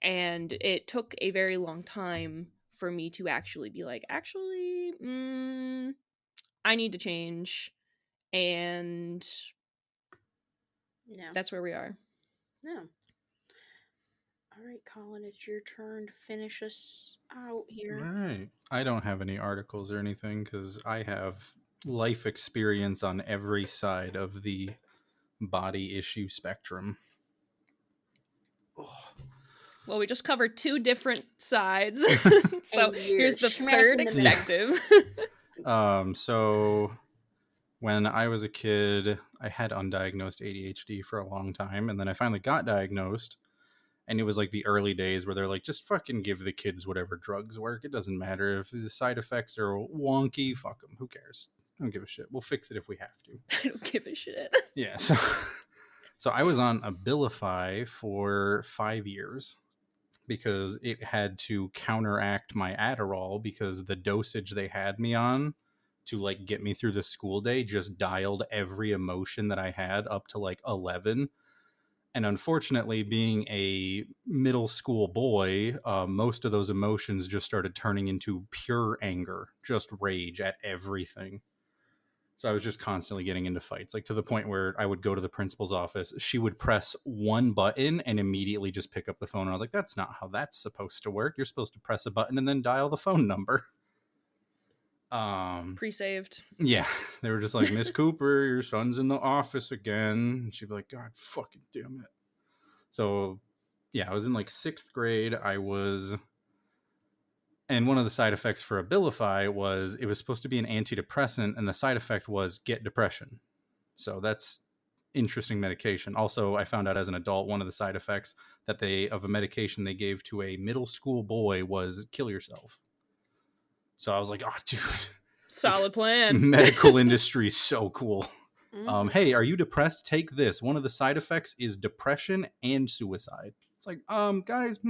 And it took a very long time for me to actually be like, actually, I need to change. And Yeah. that's where we are. Yeah. All right, Colin, it's your turn to finish us out here. All right. I don't have any articles or anything because I have life experience on every side of the body issue spectrum. Oh. Well, we just covered 2 different sides. So here's the third perspective. So when I was a kid, I had undiagnosed ADHD for a long time. And then I finally got diagnosed. And it was like the early days where they're like, just fucking give the kids whatever drugs work. It doesn't matter if the side effects are wonky. Fuck them. Who cares? I don't give a shit. We'll fix it if we have to. I don't give a shit. Yeah. So I was on Abilify for 5 years because it had to counteract my Adderall because the dosage they had me on to like get me through the school day just dialed every emotion that I had up to like 11. And unfortunately, being a middle school boy, most of those emotions just started turning into pure anger, just rage at everything. So I was just constantly getting into fights, like to the point where I would go to the principal's office. She would press one button and immediately just pick up the phone. And I was like, that's not how that's supposed to work. You're supposed to press a button and then dial the phone number. Pre-saved. Yeah. They were just like, Miss Cooper, your son's in the office again. And she'd be like, God fucking damn it. So yeah, I was in like 6th grade. And one of the side effects for Abilify was it was supposed to be an antidepressant, and the side effect was get depression. So that's interesting medication. Also, I found out as an adult, one of the side effects of a medication they gave to a middle school boy was kill yourself. So I was like, oh, dude. Solid plan. Medical industry is so cool. Hey, are you depressed? Take this. One of the side effects is depression and suicide. It's like, guys,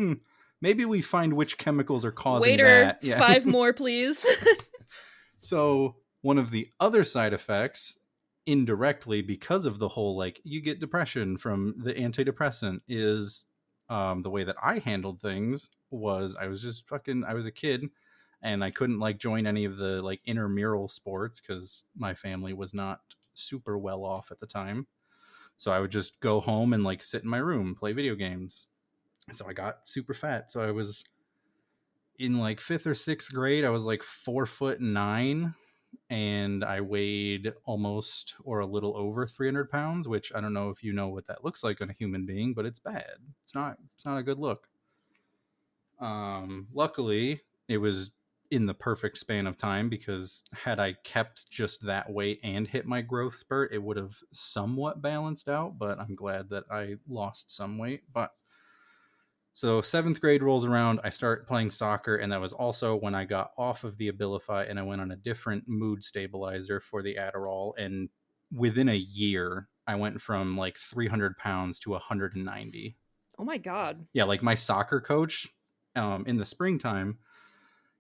maybe we find which chemicals are causing Waiter, that. Yeah. 5 more, please. So one of the other side effects, indirectly, because of the whole, like, you get depression from the antidepressant, is the way that I handled things was I was a kid. And I couldn't like join any of the like intramural sports because my family was not super well off at the time. So I would just go home and like sit in my room, play video games. And so I got super fat. So I was in like 5th or 6th grade. I was like 4'9", and I weighed almost or a little over 300 pounds, which I don't know if you know what that looks like on a human being, but it's bad. It's not a good look. Luckily, it was in the perfect span of time because had I kept just that weight and hit my growth spurt, it would have somewhat balanced out, but I'm glad that I lost some weight. But so 7th grade rolls around, I start playing soccer, and that was also when I got off of the Abilify and I went on a different mood stabilizer for the Adderall, and within a year I went from like 300 pounds to 190. Oh my God. Yeah, like my soccer coach in the springtime,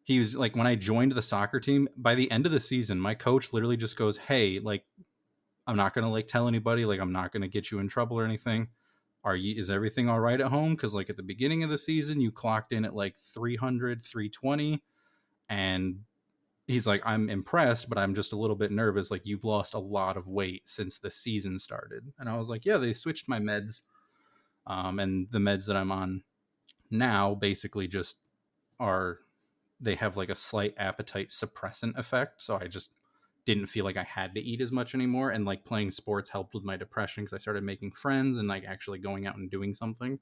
he was like, when I joined the soccer team, by the end of the season, my coach literally just goes, hey, like, I'm not going to like tell anybody, like, I'm not going to get you in trouble or anything. Is everything all right at home? Cause like at the beginning of the season, you clocked in at like 300, 320. And he's like, I'm impressed, but I'm just a little bit nervous. Like, you've lost a lot of weight since the season started. And I was like, yeah, they switched my meds. And the meds that I'm on now basically just they have like a slight appetite suppressant effect. So I just didn't feel like I had to eat as much anymore. And like playing sports helped with my depression because I started making friends and like actually going out and doing something.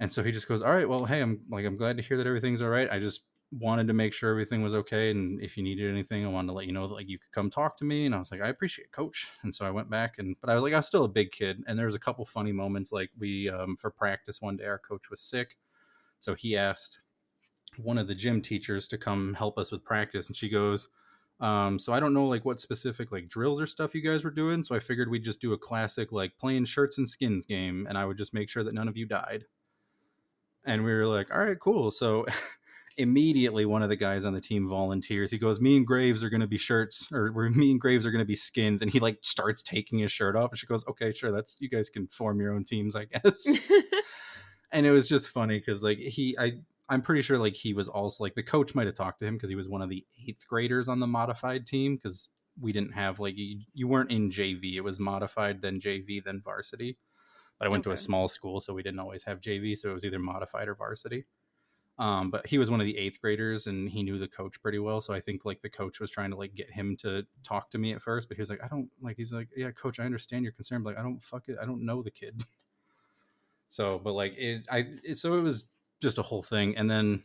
And so he just goes, all right, well, hey, I'm glad to hear that everything's all right. I just wanted to make sure everything was okay, and if you needed anything, I wanted to let you know that like you could come talk to me. And I was like, I appreciate it, coach. And so I went back, but I was like, I was still a big kid, and there was a couple funny moments. Like we for practice one day, our coach was sick, so he asked one of the gym teachers to come help us with practice, and she goes, so I don't know like what specific like drills or stuff you guys were doing, so I figured we'd just do a classic like playing shirts and skins game, and I would just make sure that none of you died. And we were like, all right, cool. So immediately one of the guys on the team volunteers. He goes, me and Graves are going to be shirts, or me and Graves are going to be skins. And he like starts taking his shirt off, and she goes, okay, sure, that's, you guys can form your own teams, I guess. And it was just funny because like I'm pretty sure like he was also like, the coach might have talked to him because he was one of the 8th graders on the modified team, because we didn't have like, you weren't in JV. It was modified, then JV, then varsity. But I went to a small school, so we didn't always have JV, so it was either modified or varsity. But he was one of the 8th graders, and he knew the coach pretty well. So I think like the coach was trying to like get him to talk to me at first, but he was like, I don't like, he's like, yeah, coach, I understand your concern, but like, I don't know the kid. So, but like, so it was just a whole thing. And then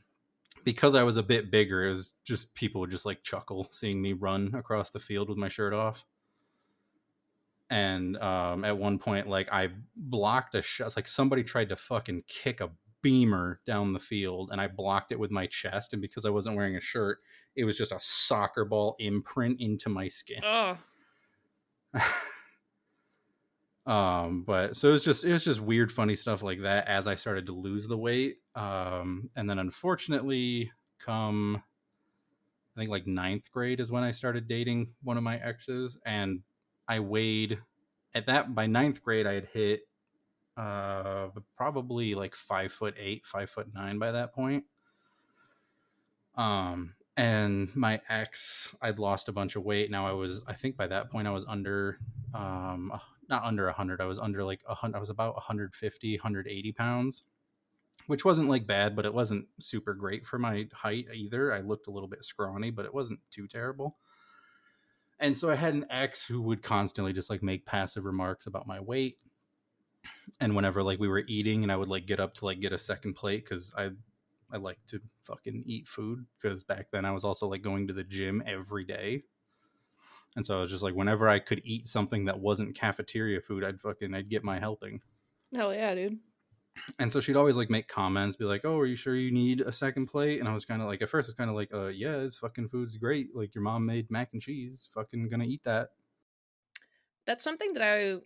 because I was a bit bigger, it was just, people would just like chuckle seeing me run across the field with my shirt off. And at one point, like I blocked a shot, like somebody tried to fucking kick a beamer down the field, and I blocked it with my chest. And because I wasn't wearing a shirt, it was just a soccer ball imprint into my skin. Oh. But so it was just weird, funny stuff like that as I started to lose the weight. And then unfortunately, come I think like 9th grade is when I started dating one of my exes, and I weighed by 9th grade, I had hit probably like 5'8", 5'9" by that point. And my ex, I'd lost a bunch of weight. Now I think by that point I was under, not under 100. I was under like 100. I was about 150, 180 pounds, which wasn't like bad, but it wasn't super great for my height either. I looked a little bit scrawny, but it wasn't too terrible. And so I had an ex who would constantly just like make passive remarks about my weight. And whenever like we were eating and I would like get up to like get a second plate, because I like to fucking eat food, because back then I was also like going to the gym every day. And so I was just like, whenever I could eat something that wasn't cafeteria food, I'd get my helping. Hell yeah, dude. And so she'd always like make comments, be like, oh, are you sure you need a second plate? And I was kind of like, at first it's kind of like, yeah, this fucking food's great. Like your mom made mac and cheese, fucking gonna eat that. That's something that I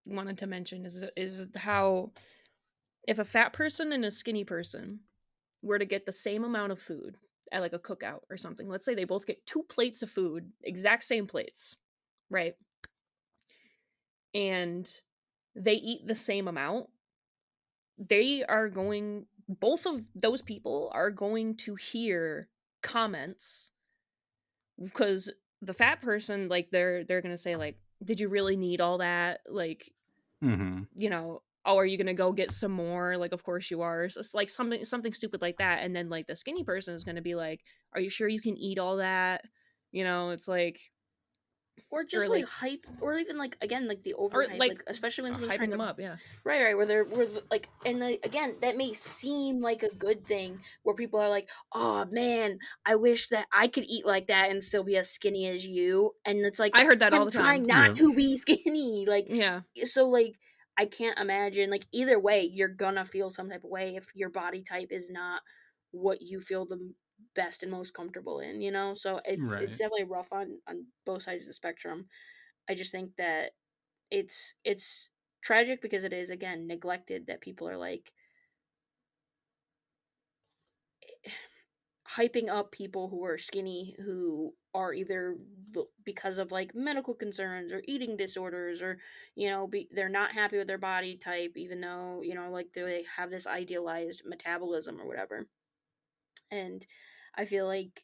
wanted to mention is how if a fat person and a skinny person were to get the same amount of food at like a cookout or something, let's say they both get 2 plates of food, exact same plates, right? And they eat the same amount, both of those people are going to hear comments, because the fat person, like they're gonna say like, did you really need all that? Like, you know, oh, are you gonna go get some more? Like, of course you are. So it's like something stupid like that. And then like the skinny person is gonna be like, are you sure you can eat all that? You know, it's like, or just like hype, or even like again like the overhype, like especially when someone's hyping them up, yeah, right, where like, and again that may seem like a good thing, where people are like, oh man, I wish that I could eat like that and still be as skinny as you. And it's like, I heard that all the time. Trying not to be skinny, like, yeah. So like, I can't imagine, like, either way you're gonna feel some type of way if your body type is not what you feel the best and most comfortable in, you know. So it's definitely rough on both sides of the spectrum. I just think that it's tragic because it is, again, neglected, that people are like hyping up people who are skinny, who are either because of like medical concerns or eating disorders, or you know, they're not happy with their body type, even though, you know, like they have this idealized metabolism or whatever. And I feel like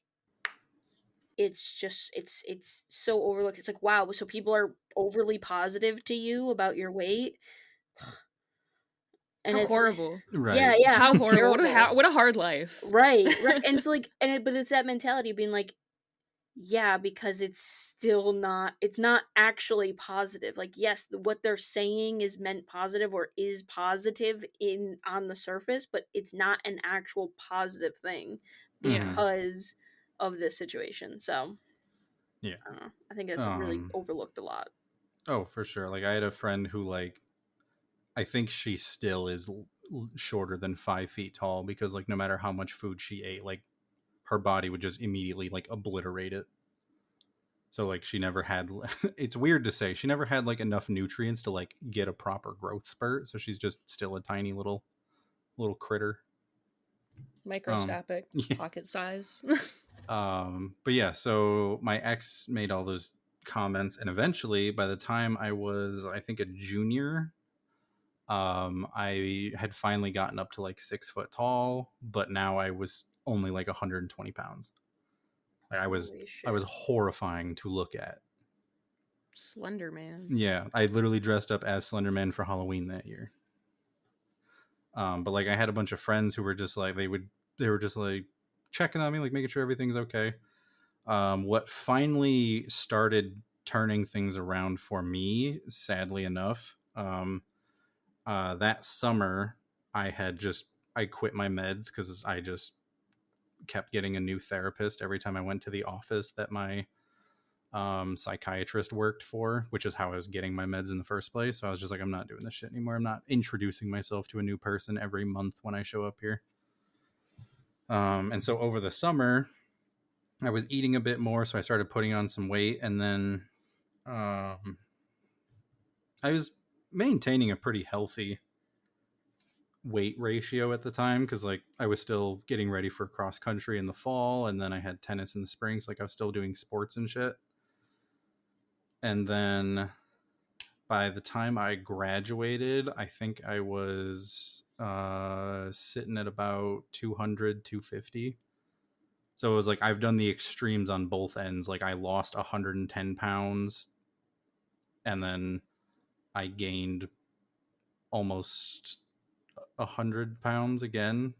it's just it's so overlooked. It's like, wow, so people are overly positive to you about your weight. And it's horrible. Right. Yeah, how horrible. What a hard life. Right. And it's like, but it's that mentality of being like, yeah, because it's still not, it's not actually positive. Like, yes, what they're saying is meant positive, or is positive on the surface, but it's not an actual positive thing, because of this situation. So yeah, I don't know. I think that's really overlooked a lot. Oh, for sure. Like I had a friend who like I think she still is shorter than 5 feet tall because like no matter how much food she ate, like her body would just immediately like obliterate it. So like she never had it's weird to say, she never had like enough nutrients to like get a proper growth spurt, so she's just still a tiny little critter. Microscopic, pocket size. But yeah, so my ex made all those comments, and eventually by the time I was, I think, a junior, I had finally gotten up to like 6 foot tall, but now I was only like 120 pounds. Like I was horrifying to look at. Slender Man. Yeah, I literally dressed up as Slender Man for Halloween that year. But like I had a bunch of friends who were just like they were just like checking on me, like making sure everything's okay. What finally started turning things around for me, sadly enough, that summer I quit my meds because I just kept getting a new therapist every time I went to the office that my psychiatrist worked for, which is how I was getting my meds in the first place. So I was just like, I'm not doing this shit anymore. I'm not introducing myself to a new person every month when I show up here. And so over the summer I was eating a bit more, so I started putting on some weight, and then I was maintaining a pretty healthy weight ratio at the time because like I was still getting ready for cross country in the fall, and then I had tennis in the spring, so like I was still doing sports and shit. And then by the time I graduated, I think I was sitting at about 200, 250. So it was like I've done the extremes on both ends. Like I lost 110 pounds and then I gained almost 100 pounds again.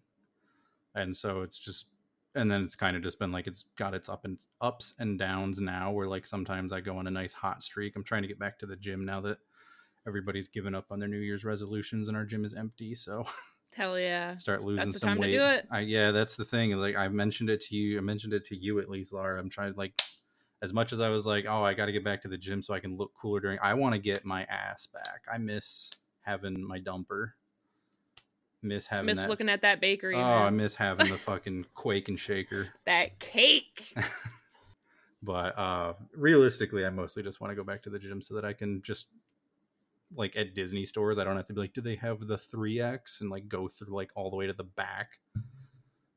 And so it's just, and then it's kind of just been like it's got its ups and downs now, where like sometimes I go on a nice hot streak. I'm trying to get back to the gym now that everybody's given up on their New Year's resolutions and our gym is empty. So hell yeah, start losing that's the some time weight. To do it. Yeah, that's the thing. Like I mentioned it to you at least, Laura. I'm trying, like, as much as I was like, oh, I got to get back to the gym so I can look cooler during, I want to get my ass back. I miss having my dumper. Miss looking at that bakery. Oh, man. I miss having the fucking Quake and Shaker. That cake. But realistically, I mostly just want to go back to the gym so that I can just, like at Disney stores, I don't have to be like, do they have the 3X and like go through like all the way to the back?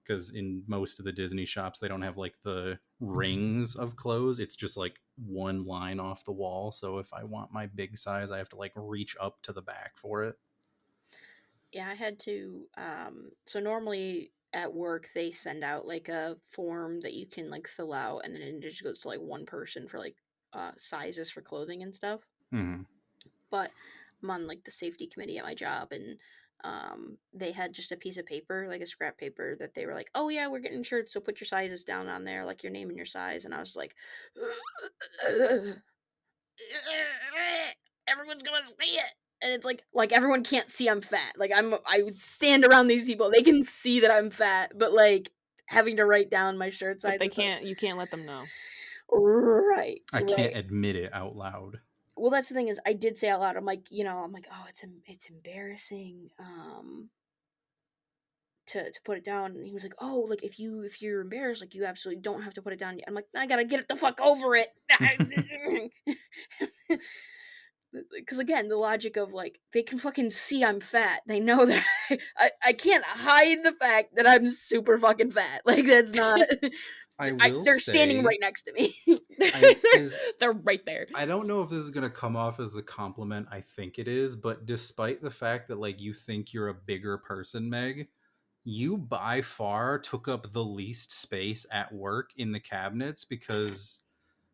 Because in most of the Disney shops, they don't have like the rings of clothes. It's just like one line off the wall. So if I want my big size, I have to like reach up to the back for it. Yeah, I had to. So normally at work, they send out like a form that you can like fill out, and then it just goes to like one person for like sizes for clothing and stuff. Mm-hmm. But I'm on like the safety committee at my job, and they had just a piece of paper, like a scrap paper, that they were like, oh yeah, we're getting shirts, so put your sizes down on there, like your name and your size. And I was like, everyone's gonna see it. And it's like everyone can't see I'm fat. Like I would stand around these people, they can see that I'm fat, but like having to write down my shirt size. But they can't. You can't let them know. Right. I can't admit it out loud. Well, that's the thing is, I did say out loud. I'm like, oh, it's embarrassing. To put it down. And he was like, oh, like if you're embarrassed, like you absolutely don't have to put it down yet. I'm like, I gotta get it the fuck over it. Because again, the logic of like they can fucking see I'm fat. They know that I can't hide the fact that I'm super fucking fat. Like that's not. They're standing right next to me. They're right there. I don't know if this is gonna come off as the compliment I think it is, but despite the fact that like you think you're a bigger person, Meg, you by far took up the least space at work in the cabinets, because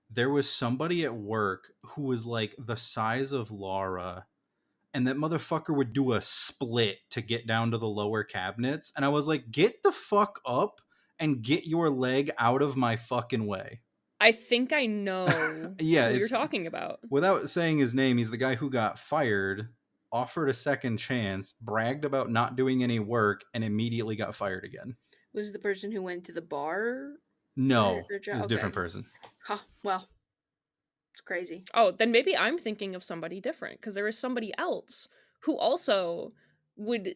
there was somebody at work who was like the size of Laura, and that motherfucker would do a split to get down to the lower cabinets. And I was like, get the fuck up and get your leg out of my fucking way. I think I know who you're talking about. Without saying his name, he's the guy who got fired, offered a second chance, bragged about not doing any work, and immediately got fired again. Was the person who went to the bar? No, it was a different person. Huh, well, it's crazy. Oh, then maybe I'm thinking of somebody different because there was somebody else who also would.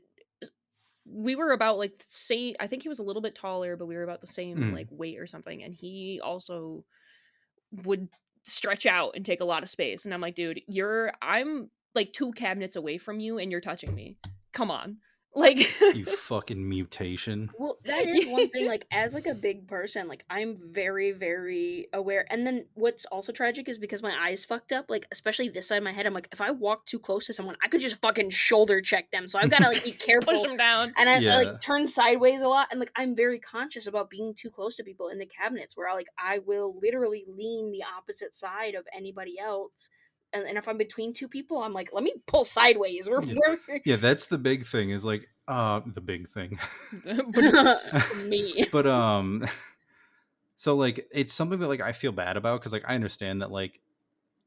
We were about like the same. I think he was a little bit taller, but we were about the same like weight or something. And he also would stretch out and take a lot of space. And I'm like, dude, I'm like 2 cabinets away from you, and you're touching me. Come on. Like you fucking mutation. Well, that is one thing, like, as like a big person, like I'm very, very aware. And then what's also tragic is because my eyes fucked up, like especially this side of my head, I'm like, if I walk too close to someone, I could just fucking shoulder check them. So I've gotta like be careful. Push them down. And I like turn sideways a lot. And like I'm very conscious about being too close to people in the cabinets where I will literally lean the opposite side of anybody else. And if I'm between 2 people, I'm like, let me pull sideways. Yeah, that's the big thing is like the big thing. Me. But so like it's something that like I feel bad about because like I understand that like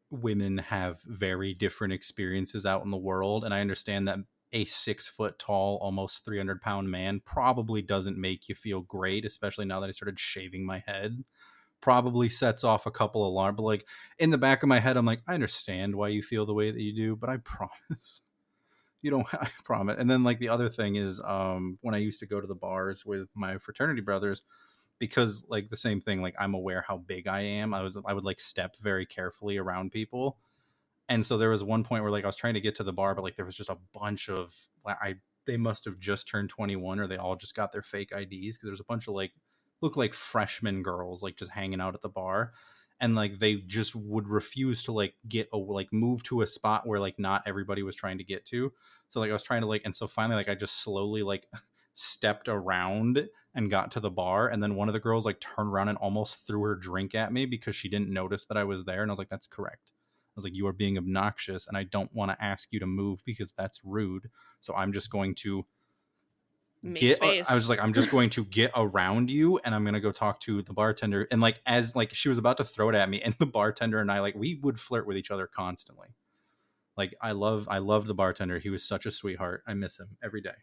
women have very different experiences out in the world, and I understand that a 6 foot tall, almost 300-pound man probably doesn't make you feel great, especially now that I started shaving my head. Probably sets off a couple alarm, but like in the back of my head I'm like, I understand why you feel the way that you do, but I promise you don't. I promise. And then like the other thing is when I used to go to the bars with my fraternity brothers, because like the same thing, like I'm aware how big I am, I would like step very carefully around people. And so there was one point where like I was trying to get to the bar, but like there was just a bunch of they must have just turned 21 or they all just got their fake IDs, because there's a bunch of like look like freshman girls like just hanging out at the bar, and like they just would refuse to like move to a spot where like not everybody was trying to get to. So like I was trying to like, and so finally like I just slowly like stepped around and got to the bar, and then one of the girls like turned around and almost threw her drink at me because she didn't notice that I was there. And I was like, that's correct. I was like, you are being obnoxious and I don't want to ask you to move because that's rude. So I'm just going to I'm just going to get around you, and I'm going to go talk to the bartender. And like, as like she was about to throw it at me, and the bartender and I, like, we would flirt with each other constantly. Like, I love the bartender. He was such a sweetheart. I miss him every day.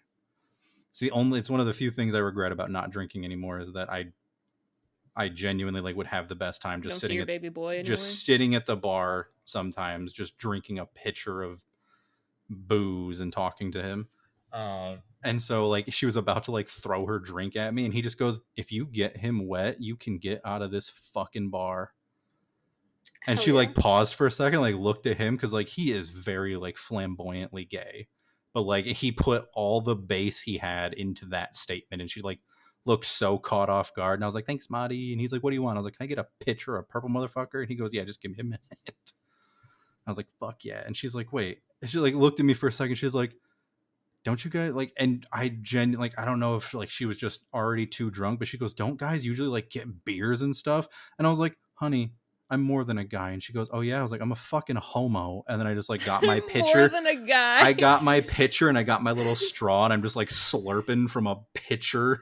It's one of the few things I regret about not drinking anymore is that I genuinely like would have the best time just sitting baby boy anymore? Just sitting at the bar sometimes, just drinking a pitcher of booze and talking to him. And so like she was about to like throw her drink at me, and he just goes, if you get him wet, you can get out of this fucking bar. And she like paused for a second, like looked at him, because like he is very like flamboyantly gay, but like he put all the base he had into that statement, and she like looked so caught off guard. And I was like, thanks, Marty. And he's like, what do you want? I was like, can I get a picture of purple motherfucker? And he goes, yeah, just give me a minute. I was like, fuck yeah. And she's like, wait. And she like looked at me for a second. She's like, don't you guys like, and I genuinely like, I don't know if like she was just already too drunk, but she goes, don't guys usually like get beers and stuff? And I was like, honey, I'm more than a guy. And she goes, oh yeah. I was like, I'm a fucking homo. And then I just like got my pitcher. More than a guy. I got my pitcher and I got my little straw, and I'm just like slurping from a pitcher.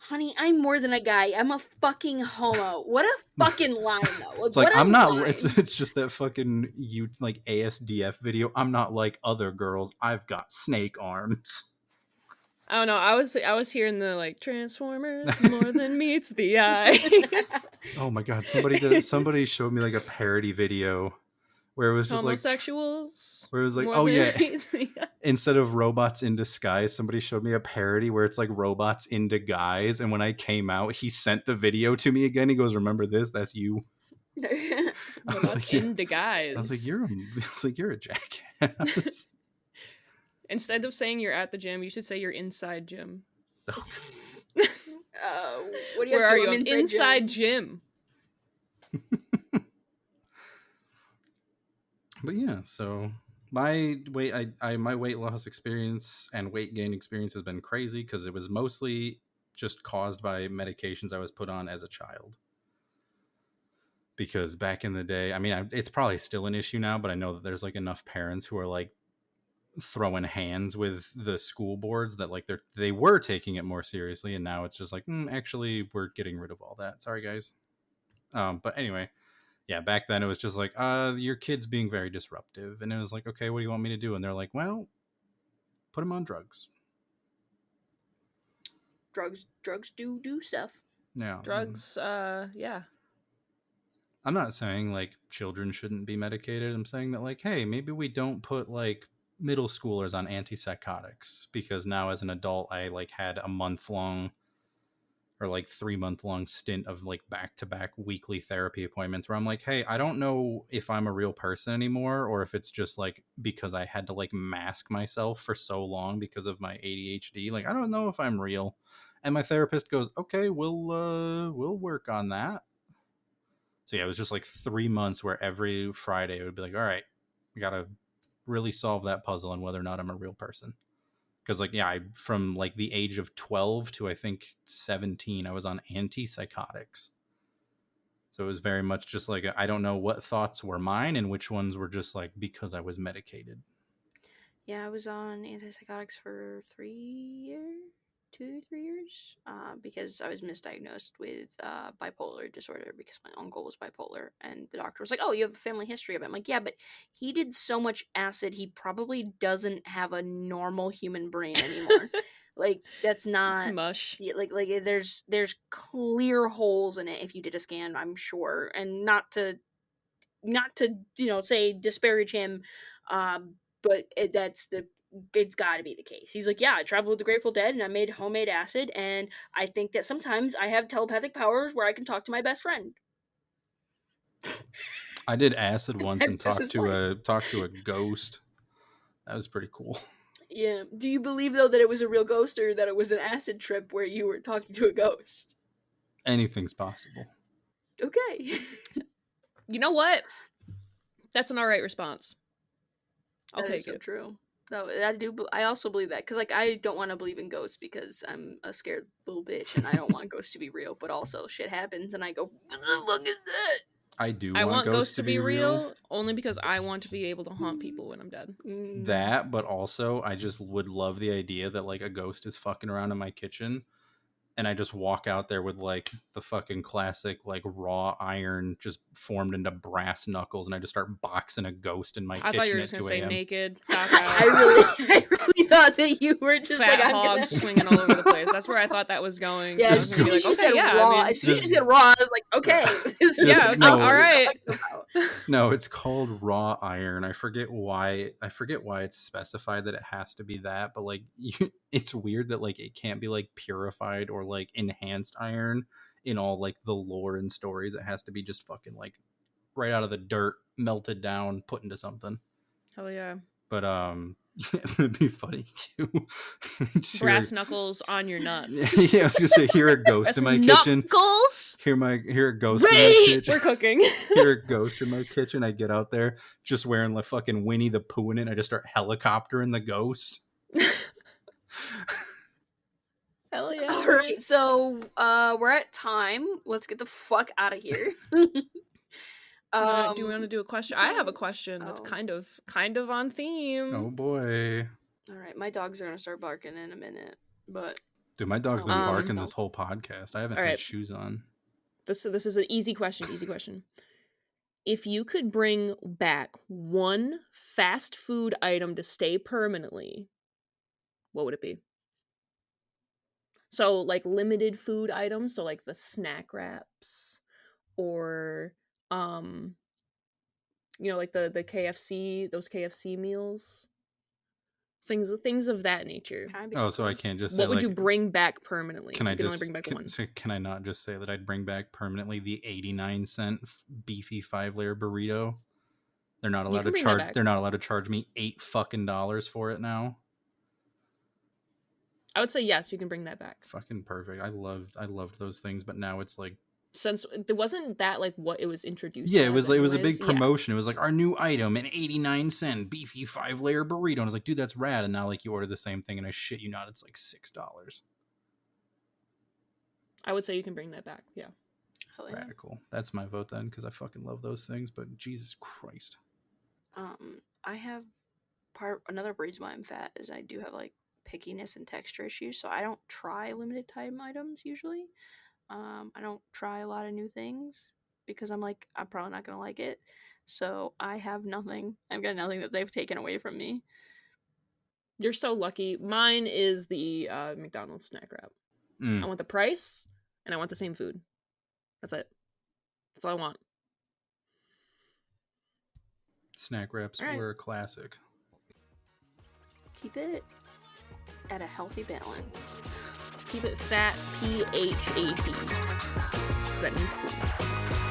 Honey, I'm more than a guy. I'm a fucking homo. What a fucking line, though. It's like, I'm not. It's just that fucking like ASDF video. I'm not like other girls. I've got snake arms. I don't know. I was hearing the like Transformers more than meets the eye. Oh my god! Somebody showed me like a parody video where it was just homosexuals. Where it was like, oh yeah, instead of robots in disguise, somebody showed me a parody where it's like robots into guys. And when I came out, he sent the video to me again. He goes, "Remember this? That's you." I was like, into guys. I was like, you're a jackass. Instead of saying you're at the gym, you should say you're inside gym. Oh. What do you have? Where are you? Inside gym. But yeah, so my weight loss experience and weight gain experience has been crazy because it was mostly just caused by medications I was put on as a child. Because back in the day, I mean, it's probably still an issue now, but I know that there's like enough parents who are like throwing hands with the school boards that like they were taking it more seriously, and now it's just like, actually, we're getting rid of all that. Sorry, guys. But anyway. Yeah, back then it was just like, your kid's being very disruptive. And it was like, okay, what do you want me to do? And they're like, well, put him on drugs. drugs do stuff. Yeah. Drugs, yeah. I'm not saying like children shouldn't be medicated. I'm saying that like, hey, maybe we don't put like middle schoolers on antipsychotics, because now as an adult I like had a month-long or like 3-month-long stint of like back-to-back weekly therapy appointments where I'm like, hey, I don't know if I'm a real person anymore, or if it's just like because I had to like mask myself for so long because of my ADHD. Like, I don't know if I'm real. And my therapist goes, okay, we'll work on that. So yeah, it was just like 3 months where every Friday it would be like, all right, we got to really solve that puzzle on whether or not I'm a real person. Because like, yeah, from like the age of 12 to I think 17, I was on antipsychotics. So it was very much just like, I don't know what thoughts were mine and which ones were just like because I was medicated. Yeah, I was on antipsychotics for 3 years, 2-3 years, because I was misdiagnosed with bipolar disorder because my uncle was bipolar, and the doctor was like, "Oh, you have a family history of it." I'm like, "Yeah, but he did so much acid, he probably doesn't have a normal human brain anymore." Like, that's not mush. like there's clear holes in it if you did a scan, I'm sure, and not to say disparage him, but it's got to be the case. He's like, yeah, I traveled with the Grateful Dead and I made homemade acid, and I think that sometimes I have telepathic powers where I can talk to my best friend. I did acid once and talked to a ghost. That was pretty cool. Yeah. Do you believe though that it was a real ghost, or that it was an acid trip where you were talking to a ghost? Anything's possible. Okay. You know what? That's an alright response. I'll take so it. True. No, I also believe that, because like I don't want to believe in ghosts because I'm a scared little bitch and I don't want ghosts to be real. But also shit happens and I go, what the fuck is that? I want ghosts to be real only because I want to be able to haunt people when I'm dead. That, but also I just would love the idea that like a ghost is fucking around in my kitchen and I just walk out there with like the fucking classic like raw iron just formed into brass knuckles, and I just start boxing a ghost in my kitchen. I thought you were just gonna say naked. I really thought that you were just fat like, I'm hogs swinging all over the place. That's where I thought that was going. Yeah, as soon as you said raw, as soon as you said raw, I was like, okay, all right. No, it's called raw iron. I forget why it's specified that it has to be that, but like it's weird that like it can't be like purified or like enhanced iron in all like the lore and stories. It has to be just fucking like right out of the dirt, melted down, put into something. Hell yeah. But it'd be funny too. Brass knuckles on your nuts. Yeah, I was gonna say, hear a ghost in my kitchen. Hear a ghost in my kitchen. We're cooking. Hear a ghost in my kitchen. I get out there just wearing like fucking Winnie the Pooh in it. I just start helicoptering the ghost. Hell yeah. All right, so we're at time. Let's get the fuck out of here. Do we want to do a question? I have a question that's kind of on theme. Oh boy. All right, my dogs are gonna start barking in a minute, but dude, my dog's been barking this whole podcast. I haven't had shoes on. This is an easy question. If you could bring back one fast food item to stay permanently, what would it be? So like limited food items, so like the snack wraps, or like the KFC, those KFC meals, things of that nature. Oh, so I can't just say, what would you bring back permanently? Can I only just bring back one? Can I not just say that I'd bring back permanently the 89-cent beefy 5-layer burrito? They're not allowed to charge. They're not allowed to charge me $8 fucking for it now. I would say yes, you can bring that back. Fucking perfect. I loved those things, but now it's like, since it wasn't that like what it was introduced. Yeah, it was a big promotion. Yeah. It was like our new item, an 89-cent beefy 5-layer burrito. And I was like, dude, that's rad. And now like you order the same thing, and I shit you not, it's like $6. I would say you can bring that back. Yeah. Radical. That's my vote then, because I fucking love those things. But Jesus Christ. I have another reason why I'm fat is I do have like pickiness and texture issues, so I don't try limited time items usually. I don't try a lot of new things because I'm like, I'm probably not gonna like it. So I have nothing. I've got nothing that they've taken away from me. You're so lucky. Mine is the McDonald's snack wrap. I want the price, and I want the same food. That's it. That's all I want. Snack wraps were a classic. Keep it at a healthy balance. Keep it fat, PHAT. That means food.